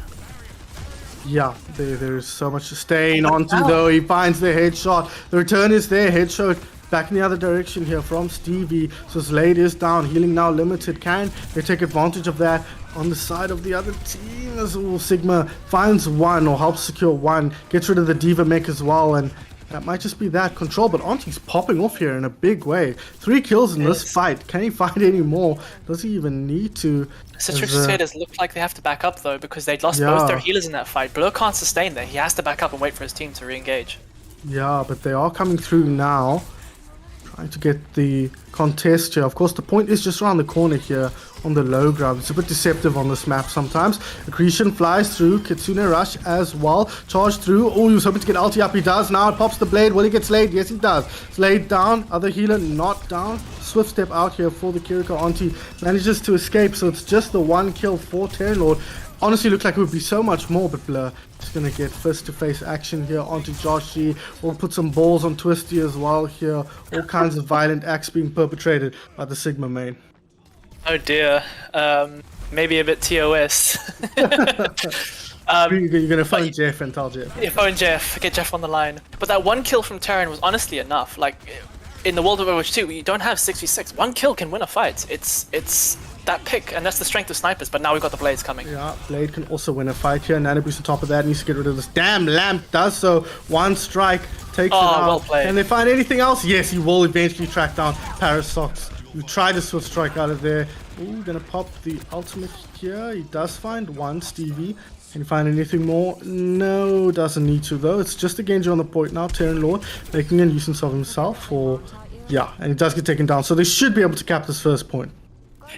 Yeah, there's so much sustain onto though. He finds the headshot. The return is there. Headshot back in the other direction here from Stevie. So Slade is down. Healing now limited. Can they take advantage of that on the side of the other team? As Sigma finds one or helps secure one. Gets rid of the Diva mech as well. And that might just be that control. But Auntie's popping off here in a big way. 3 kills in this fight. Can he find any more? Does he even need to? Citrus Crusaders look like they have to back up though, because they'd lost both their healers in that fight. Blur can't sustain there. He has to back up and wait for his team to re-engage. Yeah, but they are coming through now. Trying to get the contest here. Of course, the point is just around the corner here on the low ground. It's a bit deceptive on this map sometimes. Accretion flies through. Kitsune Rush as well. Charge through. Oh, he was hoping to get ulti up. He does. Now it pops the blade. Will he get Slade? Yes, he does. Slade down. Other healer not down. Swift step out here for the Kiriko. Auntie manages to escape. So it's just the 1 kill for Terran Lord. Honestly, looked like it would be so much more, but Blur just going to get face-to-face action here onto Joshi. We'll put some balls on Twisty as well here. All kinds of violent acts being perpetrated by the Sigma main. Oh dear. Maybe a bit TOS. You're going to phone Jeff and tell Jeff. Yeah, phone Jeff. Get Jeff on the line. But that 1 kill from Terran was honestly enough. Like, in the World of Overwatch 2, you don't have 6v6. 1 kill can win a fight. It's that pick, and that's the strength of snipers. But now we've got the Blades coming. Yeah, Blade can also win a fight here. Nano Boost on top of that needs to get rid of this. Damn, Lamp does so. 1 strike takes it out. Well played. Can they find anything else? Yes, he will eventually track down Parasox. You try to swift strike out of there. Ooh, gonna pop the ultimate here. He does find 1 Stevie. Can you find anything more? No, doesn't need to though. It's just a Genji on the point now. Terran Lord making a nuisance of himself. Yeah, and he does get taken down. So they should be able to cap this first point.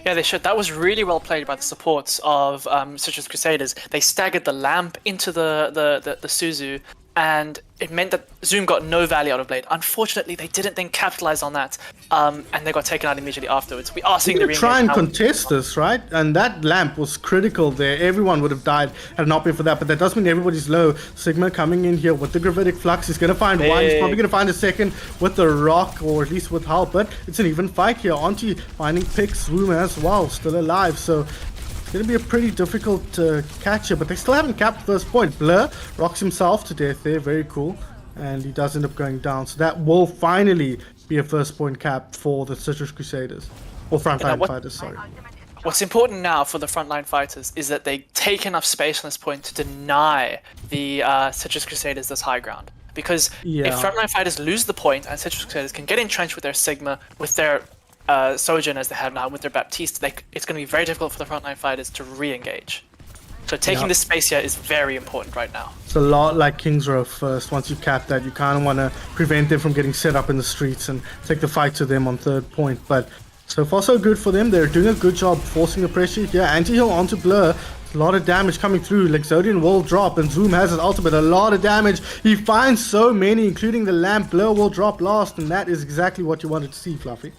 Yeah, they should. That was really well played by the supports of Citrus Crusaders. They staggered the Lamp into the Suzu, and it meant that Zoom got no value out of Blade. Unfortunately, they didn't then capitalize on that, and they got taken out immediately afterwards. We are seeing the try and contest this, right? And that Lamp was critical there. Everyone would have died had it not been for that, but that does mean everybody's low. Sigma coming in here with the Gravitic Flux. He's going to find 1. He's probably going to find a second with the Rock, or at least with help, but it's an even fight here. Auntie finding picks. Zoom as well, still alive, so it's going to be a pretty difficult catch here, but they still haven't capped first point. Blur rocks himself to death there, very cool, and he does end up going down. So that will finally be a first point cap for the Citrus Crusaders, or Frontline Fighters, sorry. What's important now for the Frontline Fighters is that they take enough space on this point to deny the Citrus Crusaders this high ground. Because if Frontline Fighters lose the point and Citrus Crusaders can get entrenched with their Sigma, with their Sojourn as they have now, with their Baptiste, it's going to be very difficult for the Frontline Fighters to re-engage. So taking this space here is very important right now. It's a lot like King's Row first. Once you cap that, you kind of want to prevent them from getting set up in the streets and take the fight to them on third point. But so far so good for them. They're doing a good job forcing the pressure here. Anti-heal onto Blur. A lot of damage coming through. Lexodian will drop, and Zoom has his ultimate. A lot of damage. He finds so many, including the Lamp. Blur will drop last, and that is exactly what you wanted to see, Fluffy.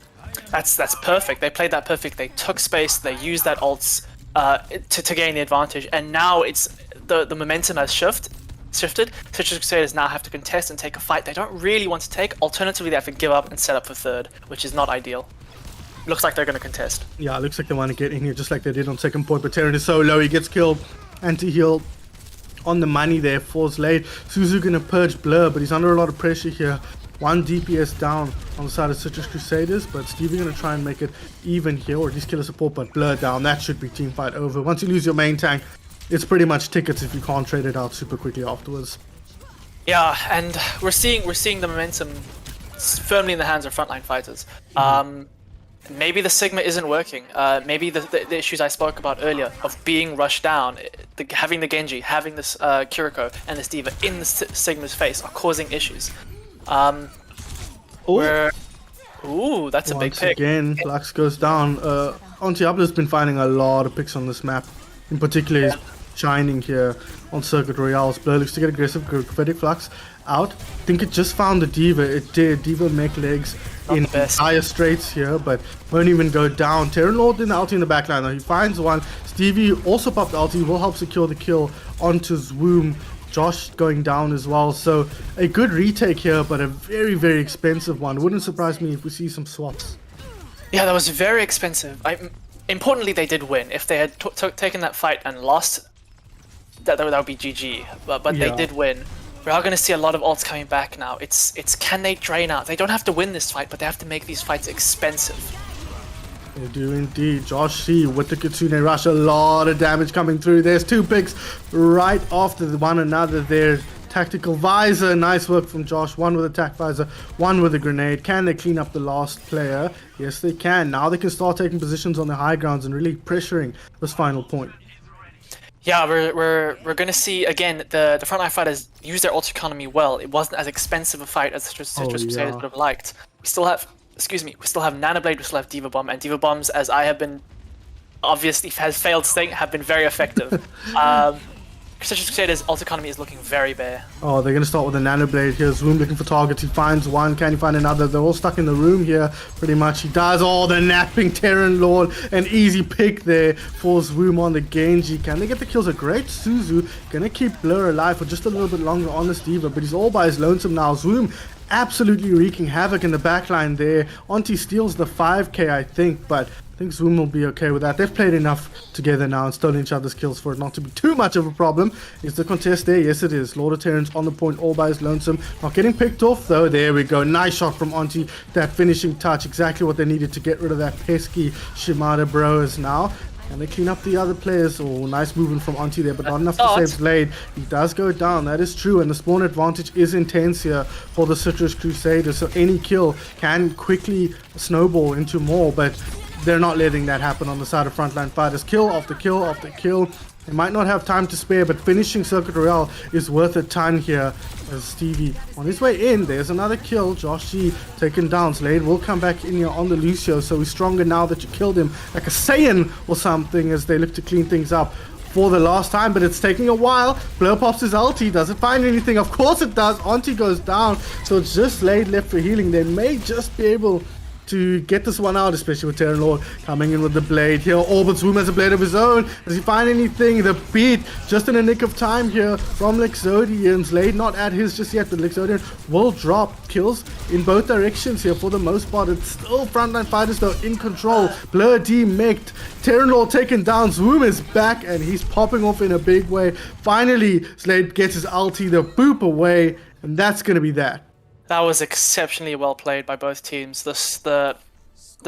That's perfect. They played that perfect. They took space. They used that ults to gain the advantage, and now it's the momentum has shifted. Citrus Crusaders now have to contest and take a fight they don't really want to take. Alternatively, they have to give up and set up for third, which is not ideal. Looks like they're going to contest. Yeah, it looks like they want to get in here just like they did on second point, but Terran is so low, he gets killed. Anti-heal on the money there, falls late. Suzu going to purge Blur, but he's under a lot of pressure here. 1 DPS down on the side of Citrus Crusaders, but Stevie going to try and make it even here, or at least kill a support, but Blur down. That should be team fight over. Once you lose your main tank, it's pretty much tickets if you can't trade it out super quickly afterwards. Yeah, and we're seeing the momentum firmly in the hands of Frontline Fighters. Maybe the Sigma isn't working. Maybe the issues I spoke about earlier of being rushed down, having the Genji, having this Kiriko and this Diva in the Sigma's face are causing issues. Ooh, that's a big pick. Again, Flux goes down. Ontiablo's been finding a lot of picks on this map. In particular, he's shining here on Circuit Royale. Blur looks to get aggressive. Prophetic Flux out. Think it just found the Diva. It did. Diva make legs in dire straits here, but won't even go down. Terran Lord in the ulti in the backline though. He finds one. Stevie also popped the ulti. Will help secure the kill onto Zwoom. Josh going down as well. So a good retake here, but a very, very expensive one. Wouldn't surprise me if we see some swaps. Yeah, that was very expensive. Importantly, they did win. If they had taken that fight and lost, that would be GG. But they did win. We are going to see a lot of ults coming back now. It's can they drain out? They don't have to win this fight, but they have to make these fights expensive. They do indeed. Josh C with the Kitsune Rush. A lot of damage coming through. There's two picks right after one another there. Tactical Visor. Nice work from Josh. One with a Tac Visor, one with a grenade. Can they clean up the last player? Yes, they can. Now they can start taking positions on the high grounds and really pressuring this final point. Yeah, we're gonna see again the Frontline fighters use their ult economy well. It wasn't as expensive a fight as the Citrus Crusaders would have liked. We still have Nanoblade, we still have Diva Bomb, and Diva Bombs, as I have been obviously has failed to think, have been very effective. Citrus Crusaders ult economy is looking very bare. Oh, they're going to start with a Nanoblade here. Zwoom looking for targets. He finds one. Can he find another? They're all stuck in the room here, pretty much. He does all the napping Terran Lord. An easy pick there for Zwoom on the Genji. Can they get the kills? A great Suzu. Going to keep Blur alive for just a little bit longer on this Diva, but he's all by his lonesome now. Zwoom absolutely wreaking havoc in the backline there. Auntie steals the 5k, I think, but I think Zwoom will be okay with that. They've played enough together now and stolen each other's kills for it not to be too much of a problem. Is the contest there? Yes, it is. Lord of Terrans on the point, all by his lonesome. Not getting picked off, though. There we go. Nice shot from Auntie. That finishing touch. Exactly what they needed to get rid of that pesky Shimada Bros now. And they clean up the other players. Oh, nice movement from Auntie there, but not enough to save Blade. He does go down, that is true, and the spawn advantage is intense here for the Citrus Crusaders, so any kill can quickly snowball into more, but they're not letting that happen on the side of Frontline fighters. Kill after kill after kill. They might not have time to spare, but finishing Circuit Royale is worth a ton here. As Stevie on his way in, there's another kill. Josh G taken down. Slade will come back in here on the Lucio, so he's stronger now that you killed him, like a Saiyan or something, as they look to clean things up for the last time, but it's taking a while. Blur pops his ulti. Does it find anything? Of course it does. Auntie goes down, so it's just Slade left for healing. They may just be able to get this one out, especially with Terran Lord coming in with the blade here. But Zwoom has a blade of his own. Does he find anything? The beat just in a nick of time here from Lexodian. Slade not at his just yet, but Lexodian will drop kills in both directions here for the most part. It's still Frontline fighters though in control. Blur demeked. Terran Lord taken down. Zwoom is back and he's popping off in a big way. Finally, Slade gets his ulti, the boop away, and that's going to be that. That was exceptionally well played by both teams. The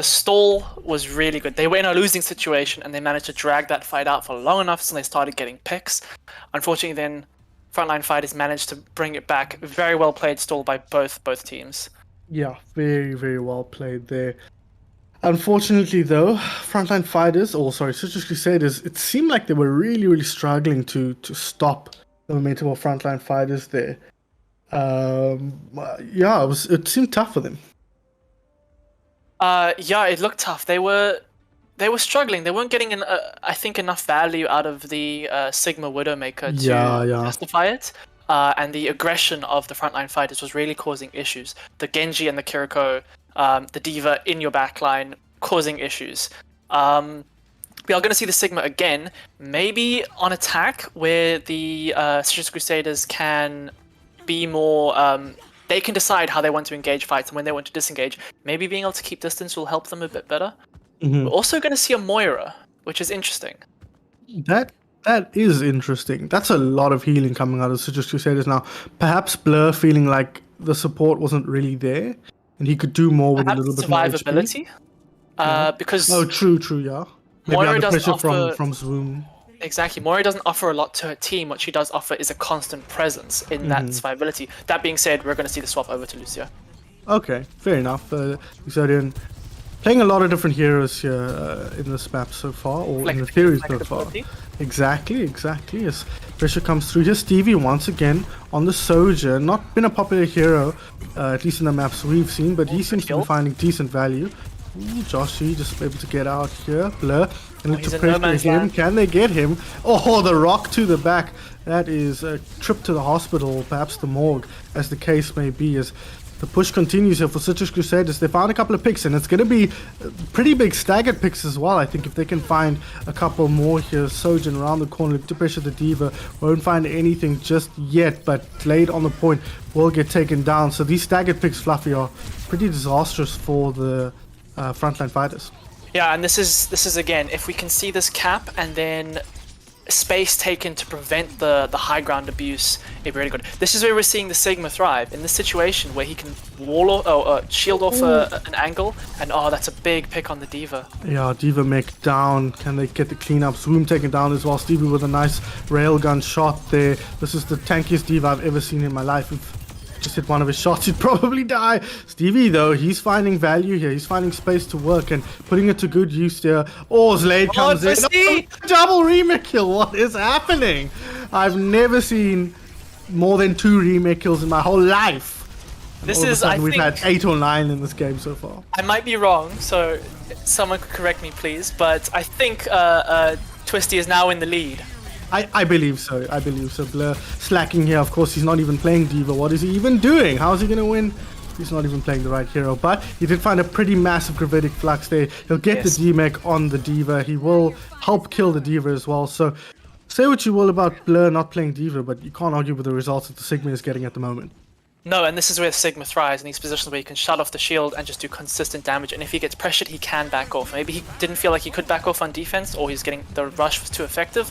stall was really good. They were in a losing situation and they managed to drag that fight out for long enough so they started getting picks. Unfortunately, then Frontline fighters managed to bring it back. Very well played stall by both teams. Yeah, very, very well played there. Unfortunately, though, Frontline fighters, Citrus Crusaders, it seemed like they were really, really struggling to stop the momentum of Frontline fighters there. It seemed tough for them. Yeah, it looked tough. They were struggling. They weren't getting I think enough value out of the Sigma Widowmaker to justify it. And the aggression of the Frontline fighters was really causing issues. The Genji and the Kiriko, the Diva in your backline causing issues. We are going to see the Sigma again, maybe on attack, where the Citrus Crusaders can be more, they can decide how they want to engage fights and when they want to disengage. Maybe being able to keep distance will help them a bit better. We're also going to see a Moira, which is interesting. That is interesting. That's a lot of healing coming out of Citrus Crusaders now. Perhaps Blur feeling like the support wasn't really there and he could do more with a little bit more survivability. Because true, yeah. Maybe Moira under doesn't pressure offer... from Zwoom. Exactly. Moira doesn't offer a lot to her team. What she does offer is a constant presence in that survivability. That being said, we're going to see the swap over to Lucio. Okay, fair enough. Lucio playing a lot of different heroes here in this map so far, or in the series so far. Exactly. As pressure comes through here, Stevie once again on the Soldier. Not been a popular hero, at least in the maps we've seen, but he seems to be finding decent value. Ooh, Joshy just able to get out here. Blur. And look he's to in no pressure man's him. land. Can they get him? Oh, the rock to the back. That is a trip to the hospital, perhaps the morgue, as the case may be. As the push continues here for Citrus Crusaders. They found a couple of picks, and it's going to be pretty big staggered picks as well. I think if they can find a couple more here. Sojourn around the corner, look to pressure the Diva. Won't find anything just yet, but Blade on the point will get taken down. So these staggered picks, Fluffy, are pretty disastrous for the frontline fighters. Yeah, and this is again, if we can see this cap and then space taken to prevent the high ground abuse, it'd be really good. This is where we're seeing the Sigma thrive, in this situation where he can shield off an angle, and that's a big pick on the Diva. Yeah, Diva mech down. Can they get the cleanup? Swoom taken down as well. Stevie with a nice railgun shot there. This is the tankiest Diva I've ever seen in my life. If just hit one of his shots, he'd probably die. Stevie, though, he's finding value here. He's finding space to work and putting it to good use there. Oh, Slade comes in. Oh, double remake kill. What is happening? I've never seen more than 2 remake kills in my whole life. This is, I we've think, had 8 or 9 in this game so far. I might be wrong, so someone could correct me, please. But I think Twisty is now in the lead. I believe so. I believe so. Blur slacking here. Of course, he's not even playing Diva. What is he even doing? How is he going to win? He's not even playing the right hero. But he did find a pretty massive gravitic flux there. He'll get the D-Mech on the Diva. He will help kill the Diva as well. So say what you will about Blur not playing Diva, but you can't argue with the results that the Sigma is getting at the moment. No, and this is where Sigma thrives, in these positions where he can shut off the shield and just do consistent damage, and if he gets pressured, he can back off. Maybe he didn't feel like he could back off on defense, or he's getting the rush was too effective.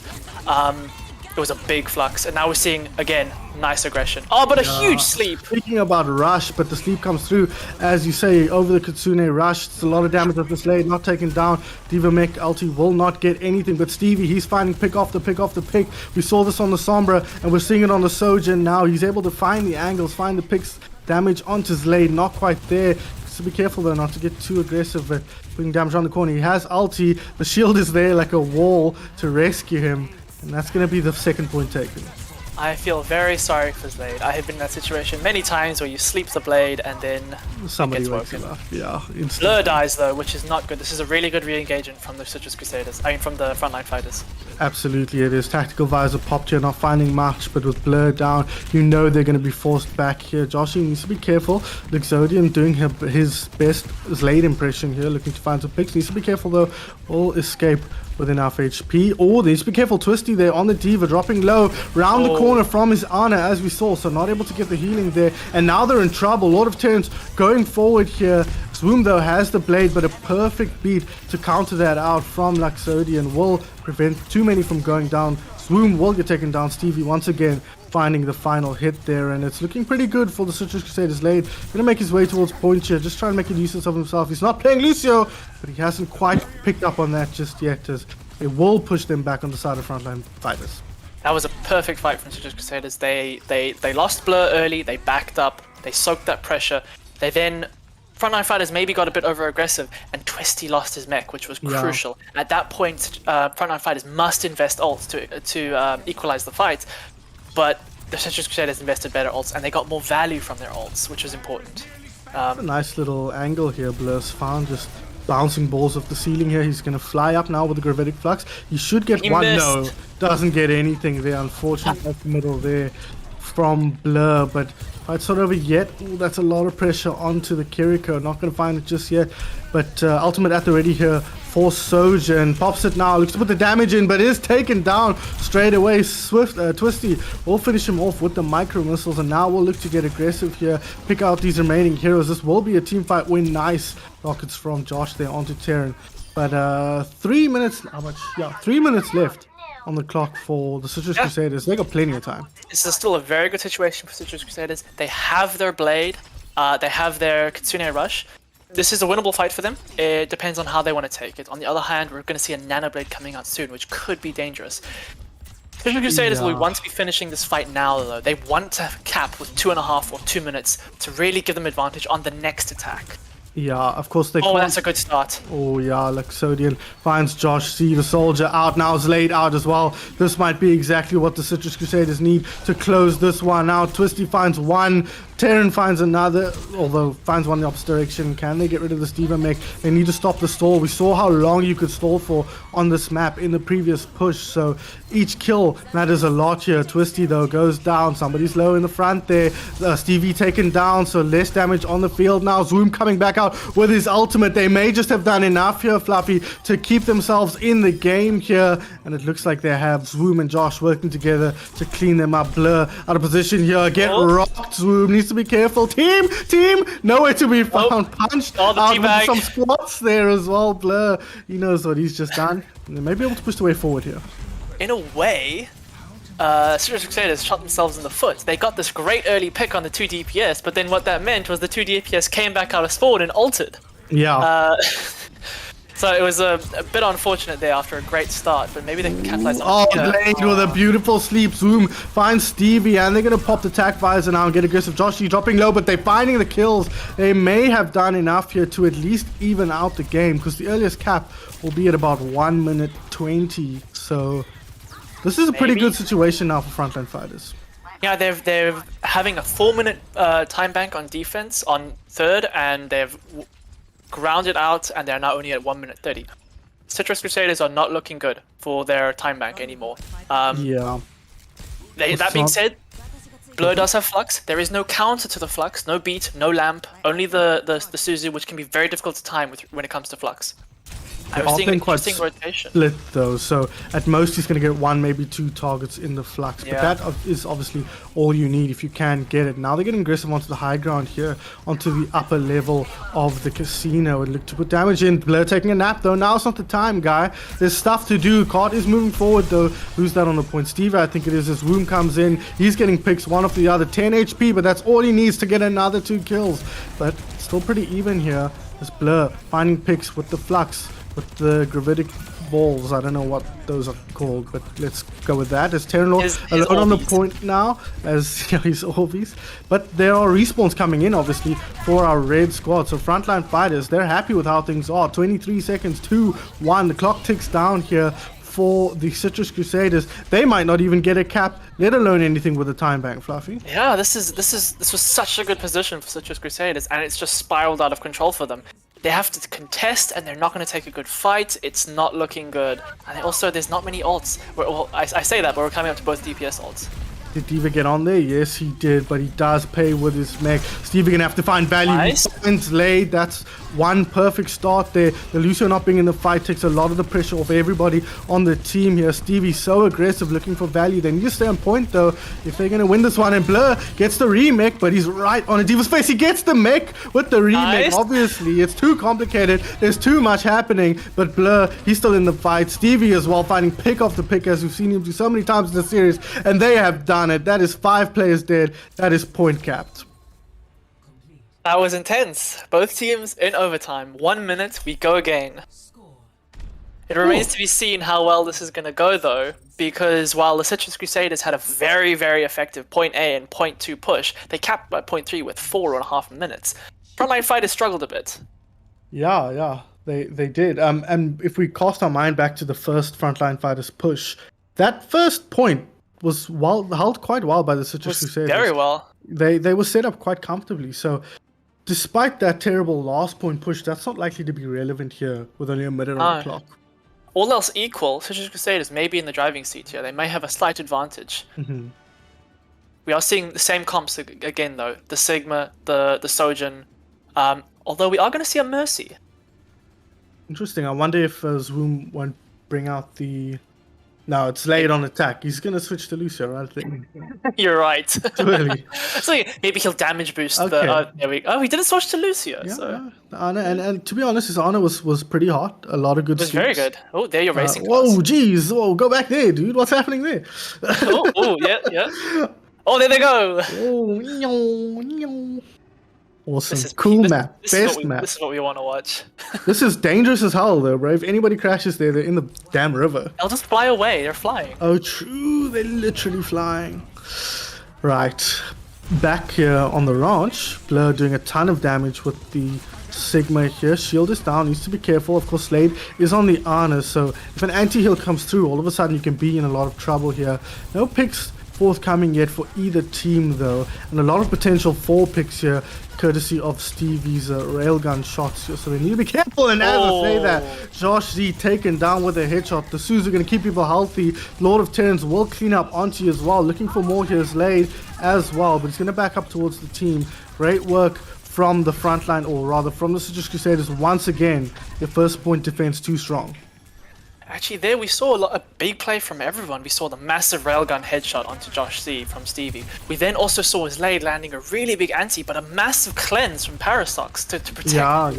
It was a big flux, and now we're seeing, again, nice aggression. Oh, but a huge sleep! Speaking about rush, but the sleep comes through, as you say, over the Kitsune rush. It's a lot of damage of the Slade, not taken down. Diva Mech ulti will not get anything, but Stevie, he's finding pick off the pick. We saw this on the Sombra, and we're seeing it on the Sojourn now. He's able to find the angles, find the picks, damage onto Slade, not quite there. So be careful though not to get too aggressive at putting damage on the corner. He has ulti, the shield is there like a wall to rescue him. And that's going to be the second point taken. I feel very sorry for Slade. I have been in that situation many times where you sleep the blade and then somebody wakes him up. Yeah, Blur dies though, which is not good. This is a really good re-engagement from the Citrus Crusaders. I mean, from the frontline fighters. Absolutely, it is. Tactical visor popped here, not finding much, but with Blur down, you know they're going to be forced back here. Joshy needs to be careful. Luxodian doing his best Slade impression here, looking to find some picks. Needs to be careful though. Will escape with enough HP. Oh, needs to be careful. Twisty there on the Diva, dropping low, round the corner from his Ana, as we saw, so not able to get the healing there. And now they're in trouble. Lord of Terrans going forward here. Swoom though has the blade, but a perfect beat to counter that out from Luxodian will prevent too many from going down. Swoom will get taken down. Stevie once again finding the final hit there, and it's looking pretty good for the Citrus Crusaders. Lade gonna make his way towards point here, just trying to make a nuisance of himself. He's not playing Lucio, but he hasn't quite picked up on that just yet, as it will push them back on the side of frontline fighters. That was a perfect fight from Citrus Crusaders. They lost Blur early, they backed up, they soaked that pressure. They then, frontline fighters maybe got a bit over aggressive, and Twisty lost his mech, which was crucial. At that point, frontline fighters must invest ults to equalize the fight, but the Citrus Crusaders invested better ults, and they got more value from their ults, which was important. A nice little angle here Blur's found, just bouncing balls off the ceiling here. He's going to fly up now with the gravitic flux. He should get one. No, doesn't get anything there, unfortunately. At the middle there from Blur, but fight's not over yet. Ooh, that's a lot of pressure onto the Kiriko. Not going to find it just yet, but ultimate at the ready here for Sojourn. Pops it now, looks to put the damage in, but is taken down straight away. Twisty will finish him off with the micro missiles, and now we'll look to get aggressive here, pick out these remaining heroes. This will be a team fight win. Nice rockets from Josh there onto Terran, but 3 minutes, how much? Yeah, 3 minutes left on the clock for the Citrus Crusaders. They got plenty of time. This is still a very good situation for Citrus Crusaders. They have their blade, they have their Kitsune rush. This is a winnable fight for them. It depends on how they want to take it. On the other hand, we're going to see a Nano Blade coming out soon, which could be dangerous. Citrus Crusaders will want to be finishing this fight now, though. They want to cap with 2.5 or 2 minutes to really give them advantage on the next attack. Yeah, of course they Oh, can't. that's a good start. Oh yeah, Luxodian finds Josh C, the soldier, out now. Is laid out as well. This might be exactly what the Citrus Crusaders need to close this one out. Twisty finds one. Terran finds another, although finds one in the opposite direction. Can they get rid of the Steven mech? They need to stop the stall. We saw how long you could stall for on this map in the previous push, so each kill matters a lot here. Twisty though goes down. Somebody's low in the front there. Stevie taken down, so less damage on the field now. Zoom coming back out with his ultimate. They may just have done enough here, Fluffy, to keep themselves in the game here, and it looks like they have Zoom and Josh working together to clean them up. Blur out of position here. Get rocked. Zoom needs to be careful. Team, nowhere to be found. Punched out with some squats there as well. Blur, he knows what he's just done. And they may be able to push the way forward here. In a way, Citrus Crusaders shot themselves in the foot. They got this great early pick on the 2 DPS, but then what that meant was the 2 DPS came back out of spawn and ulted. Yeah. So it was a bit unfortunate there after a great start, but maybe they can capitalize on it. Oh, Blade with a beautiful sleep. Zoom finds Stevie, and they're going to pop the attack visor now and get aggressive. Joshi dropping low, but they're finding the kills. They may have done enough here to at least even out the game, because the earliest cap will be at about 1 minute 20. So this is a pretty good situation now for Frontline fighters. Yeah, they're having a 4-minute time bank on defense on third, and they've grounded out, and they're now only at 1 minute 30. Citrus Crusaders are not looking good for their time bank anymore. Yeah. That being said, Blur does have Flux. There is no counter to the Flux, no beat, no lamp, only the Suzu, which can be very difficult to time when it comes to Flux. I was seeing an interesting rotation. Split though, so at most he's going to get 1, maybe 2 targets in the Flux. Yeah. But that is obviously all you need if you can get it. Now they're getting aggressive onto the high ground here, onto the upper level of the casino, and look to put damage in. Blur taking a nap though. Now's not the time, guy. There's stuff to do. Card is moving forward though. Who's that on the point? Steve, I think it is. As Woom comes in, he's getting picks one after the other. 10 HP, but that's all he needs to get another 2 kills. But still pretty even here. As Blur finding picks with the Flux, with the gravitic balls. I don't know what those are called, but let's go with that. As Terranor alone on the point now, as his Orbeez. But there are respawns coming in, obviously, for our red squad. So Frontline fighters, they're happy with how things are. 23 seconds, 2-1. The clock ticks down here for the Citrus Crusaders. They might not even get a cap, let alone anything with a time bank, Fluffy. Yeah, this was such a good position for Citrus Crusaders, and it's just spiraled out of control for them. They have to contest, and they're not going to take a good fight. It's not looking good. And also, there's not many ults. Well, I say that, but we're coming up to both DPS ults. Did Diva get on there? Yes, he did, but he does pay with his mech. Steve gonna have to find value. Nice. He finds Lade. That's one perfect start there. The Lucio not being in the fight takes a lot of the pressure off everybody on the team here. Stevie's so aggressive, looking for value. They need to stay on point though if they're gonna win this one. And Blur gets the remake, but he's right on a Diva's face. He gets the mech with the remake. Nice. Obviously, it's too complicated. There's too much happening, but Blur, he's still in the fight. Stevie as well, finding pick off the pick, as we've seen him do so many times in the series, and they have done it. That is 5 players dead. That is point capped. That was intense. Both teams in overtime. 1 minute, we go again. It remains to be seen how well this is going to go though, because while the Citrus Crusaders had a very, very effective point A and point 2 push, they capped by point 3 with 4.5 minutes. Frontline fighters struggled a bit. Yeah, they did. And if we cast our mind back to the first Frontline fighters push, that first point was held quite well by the Citrus Crusaders. Very well. They were set up quite comfortably. So despite that terrible last point push, that's not likely to be relevant here with only a minute on the clock. All else equal, Citrus Crusaders may be in the driving seat here. They may have a slight advantage. Mm-hmm. We are seeing the same comps again though. The Sigma, the Sojin. Although we are going to see a Mercy. Interesting. I wonder if Zoom won't bring out the... No, it's laid on attack. He's going to switch to Lucio, right? I think. You're right. Really. So maybe he'll damage boost Okay. he didn't switch to Lucio. Yeah, so. yeah. Ana, and to be honest, his Ana was pretty hot. A lot of good It was very sleeps. good. Oh, there you're racing. Whoa, jeez. Whoa, go back there, dude. What's happening there? Yeah. Oh, there they go. Oh, awesome. This is Cool map. This Best map. This is what we want to watch. This is dangerous as hell, though, bro. If anybody crashes there, they're in the damn river. They'll just fly away. They're flying. Oh, true. They're literally flying. Right. Back here on the ranch, Blur doing a ton of damage with the Sigma here. Shield is down, needs to be careful. Of course, Slade is on the honor, so if an anti-heal comes through, all of a sudden you can be in a lot of trouble here. No picks forthcoming yet for either team though, and a lot of potential for picks here, courtesy of Stevie's railgun shots here, so they need to be careful. And as I say that, Josh Z taken down with a headshot. The Sues are going to keep people healthy. Lord of Terrans will clean up onto you as well, looking for more here. Slade as well, but he's going to back up towards the team. Great work from the front line, or rather from the Citrus Crusaders once again. Their first point defense too strong. Actually, there we saw a big play from everyone. We saw the massive railgun headshot onto Josh Z from Stevie. We then also saw Slade landing a really big anti, but a massive cleanse from Parasox to protect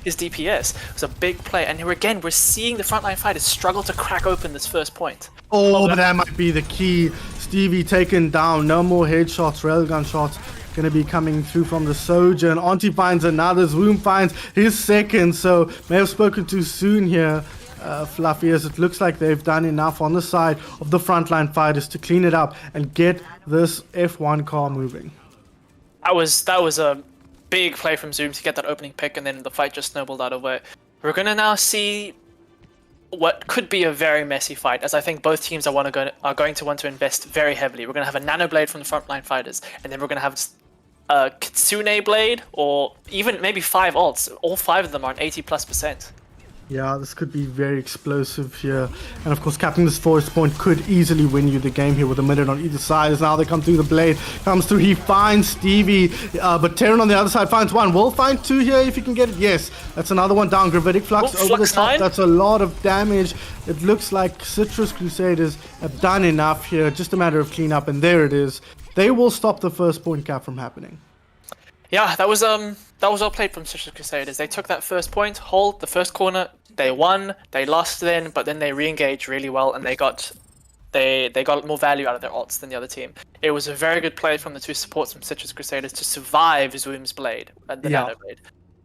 his DPS. It was a big play. And here again, we're seeing the frontline fighters struggle to crack open this first point. Oh, but that might be the key. Stevie taken down. No more headshots, railgun shots. Going to be coming through from the Sojourn. Auntie finds another. Zoom finds his second. So may have spoken too soon here. Fluffy, as it looks like they've done enough on the side of the frontline fighters to clean it up and get this F1 car moving. That was a big play from Zoom to get that opening pick, and then the fight just snowballed out of it. We're gonna now see what could be a very messy fight, as I think both teams are going to want to invest very heavily. We're gonna have a Nano Blade from the frontline fighters, and then we're gonna have a Kitsune Blade, or even maybe 5 ults. All 5 of them are on 80+%. Yeah, this could be very explosive here. And of course, capping this first point could easily win you the game here with a minute on either side. As now they come through, the Blade comes through, he finds Stevie, but Terran on the other side finds one. Will find 2 here if he can get it. Yes, that's another one down. Gravitic Flux over the top. 9. That's a lot of damage. It looks like Citrus Crusaders have done enough here. Just a matter of cleanup, and there it is. They will stop the first point cap from happening. Yeah, that was well played from Citrus Crusaders. They took that first point, hold the first corner. They won. They lost then, but then they re-engaged really well, and they got more value out of their ults than the other team. It was a very good play from the 2 supports from Citrus Crusaders to survive Zoom's Blade, the Nano Blade,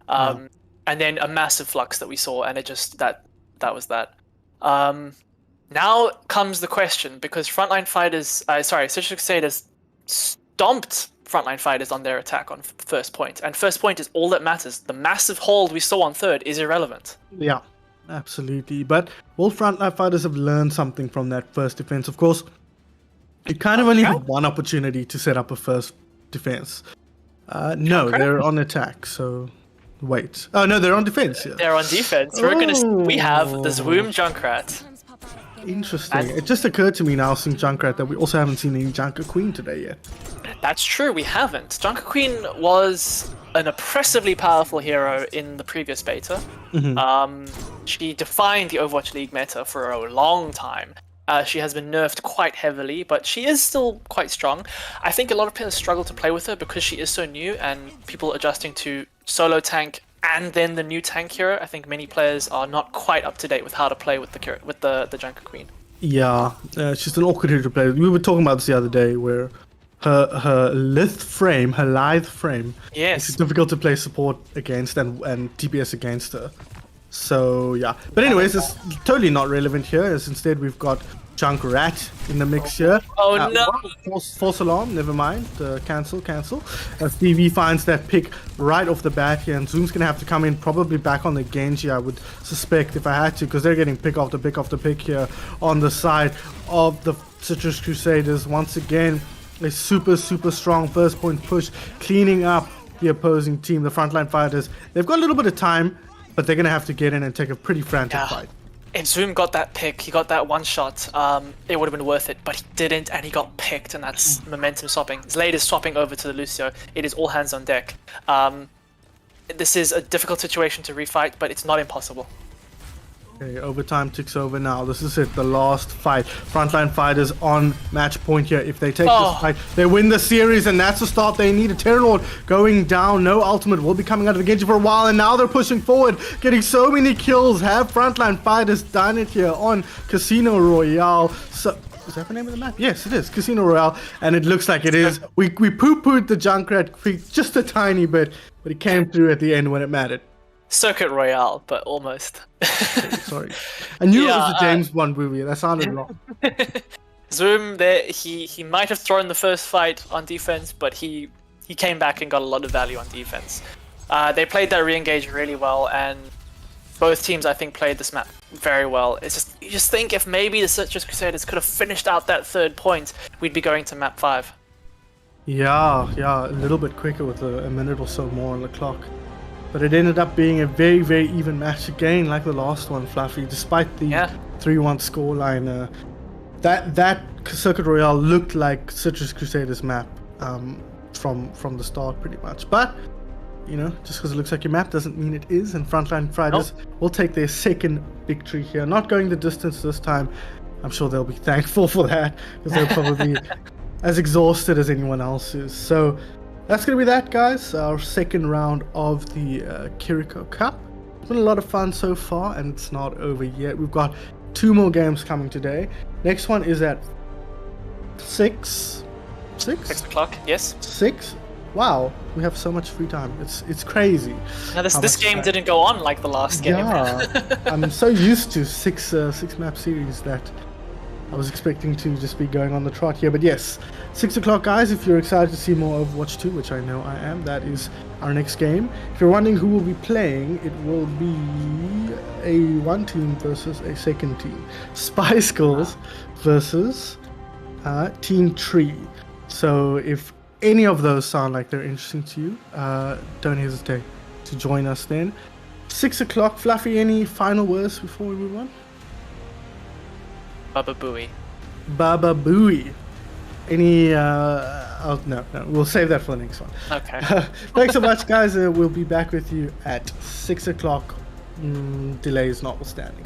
and then a massive flux that we saw, and it just that was that. Now comes the question, because Citrus Crusaders stomped frontline fighters on their attack on first point, and first point is all that matters. The massive hold we saw on third is irrelevant. Yeah, absolutely. But all frontline fighters have learned something from that first defense. Of course, you kind of only have one opportunity to set up a first defense. No, they're on attack, so wait. Oh no, they're on defense. Yeah. They're on defense. We have the Zwoom Junkrat. Interesting. It just occurred to me now, seeing Junkrat, that we also haven't seen any Junker Queen today yet. That's true, we haven't. Junker Queen was an oppressively powerful hero in the previous beta. She defined the Overwatch League meta for a long time. She has been nerfed quite heavily, but she is still quite strong. I think a lot of players struggle to play with her because she is so new, and people adjusting to solo tank and then the new tank hero. I think many players are not quite up to date with how to play with the Junker Queen. Yeah, she's an awkward hero to play. We were talking about this the other day, where her lithe frame makes it difficult to play support against and DPS against her. So yeah, but anyways, it's totally not relevant here, as instead we've got Junkrat in the mix here. Oh no! False alarm, never mind. Cancel. Stevie finds that pick right off the bat here, and Zoom's gonna have to come in, probably back on the Genji, I would suspect, if I had to, because they're getting pick after pick here on the side of the Citrus Crusaders. Once again, a super strong first point push, cleaning up the opposing team, the frontline fighters. They've got a little bit of time, but they're gonna have to get in and take a pretty frantic fight. If Zoom got that pick, he got that one shot, it would have been worth it, but he didn't, and he got picked, and that's momentum swapping. Slade is swapping over to the Lucio. It is all hands on deck. This is a difficult situation to refight, but it's not impossible. Okay, overtime ticks over now. This is it, the last fight. Frontline fighters on match point here. If they take this fight, they win the series, and that's the start they need. A Terran Lord going down. No ultimate will be coming out of the Genji for a while, and now they're pushing forward, getting so many kills. Have frontline fighters done it here on Casino Royale? So, is that the name of the map? Yes, it is. Casino Royale, and it looks like it is. We poo-pooed the Junkrat just a tiny bit, but it came through at the end when it mattered. Circuit Royale, but almost. Sorry. I knew it was a James Bond movie. That sounded wrong. Zoom there, he might have thrown the first fight on defense, but he came back and got a lot of value on defense. They played that re-engage really well, and both teams, I think, played this map very well. It's just, you just think if maybe the Citrus Crusaders could have finished out that 3rd point, we'd be going to map 5. Yeah, a little bit quicker with a minute or so more on the clock. But it ended up being a very, very even match again, like the last one, Fluffy, despite the 3-1 scoreline. That Circuit Royale looked like Citrus Crusaders map from the start, pretty much. But, you know, just because it looks like your map doesn't mean it is, and Frontline Fighters will take their 2nd victory here. Not going the distance this time. I'm sure they'll be thankful for that, because they're probably as exhausted as anyone else is. So that's going to be that, guys. Our 2nd round of the Kiriko Cup. It's been a lot of fun so far, and it's not over yet. We've got 2 more games coming today. Next one is at 6 o'clock, yes. 6? Wow, we have so much free time. It's crazy. Now this game didn't go on like the last game. Yeah, I'm so used to 6 map series that I was expecting to just be going on the trot here. But yes, 6 o'clock, guys. If you're excited to see more of Overwatch 2, which I know I am, that is our next game. If you're wondering who will be playing, it will be a 1 team versus a 2nd team. Spice Girls versus Team Tree. So if any of those sound like they're interesting to you, don't hesitate to join us then. 6 o'clock. Fluffy, any final words before we move on? Baba Booey. Baba Booey. Any oh, no, we'll save that for the next one. Okay. Thanks so much, guys. We'll be back with you at 6 o'clock, delays notwithstanding.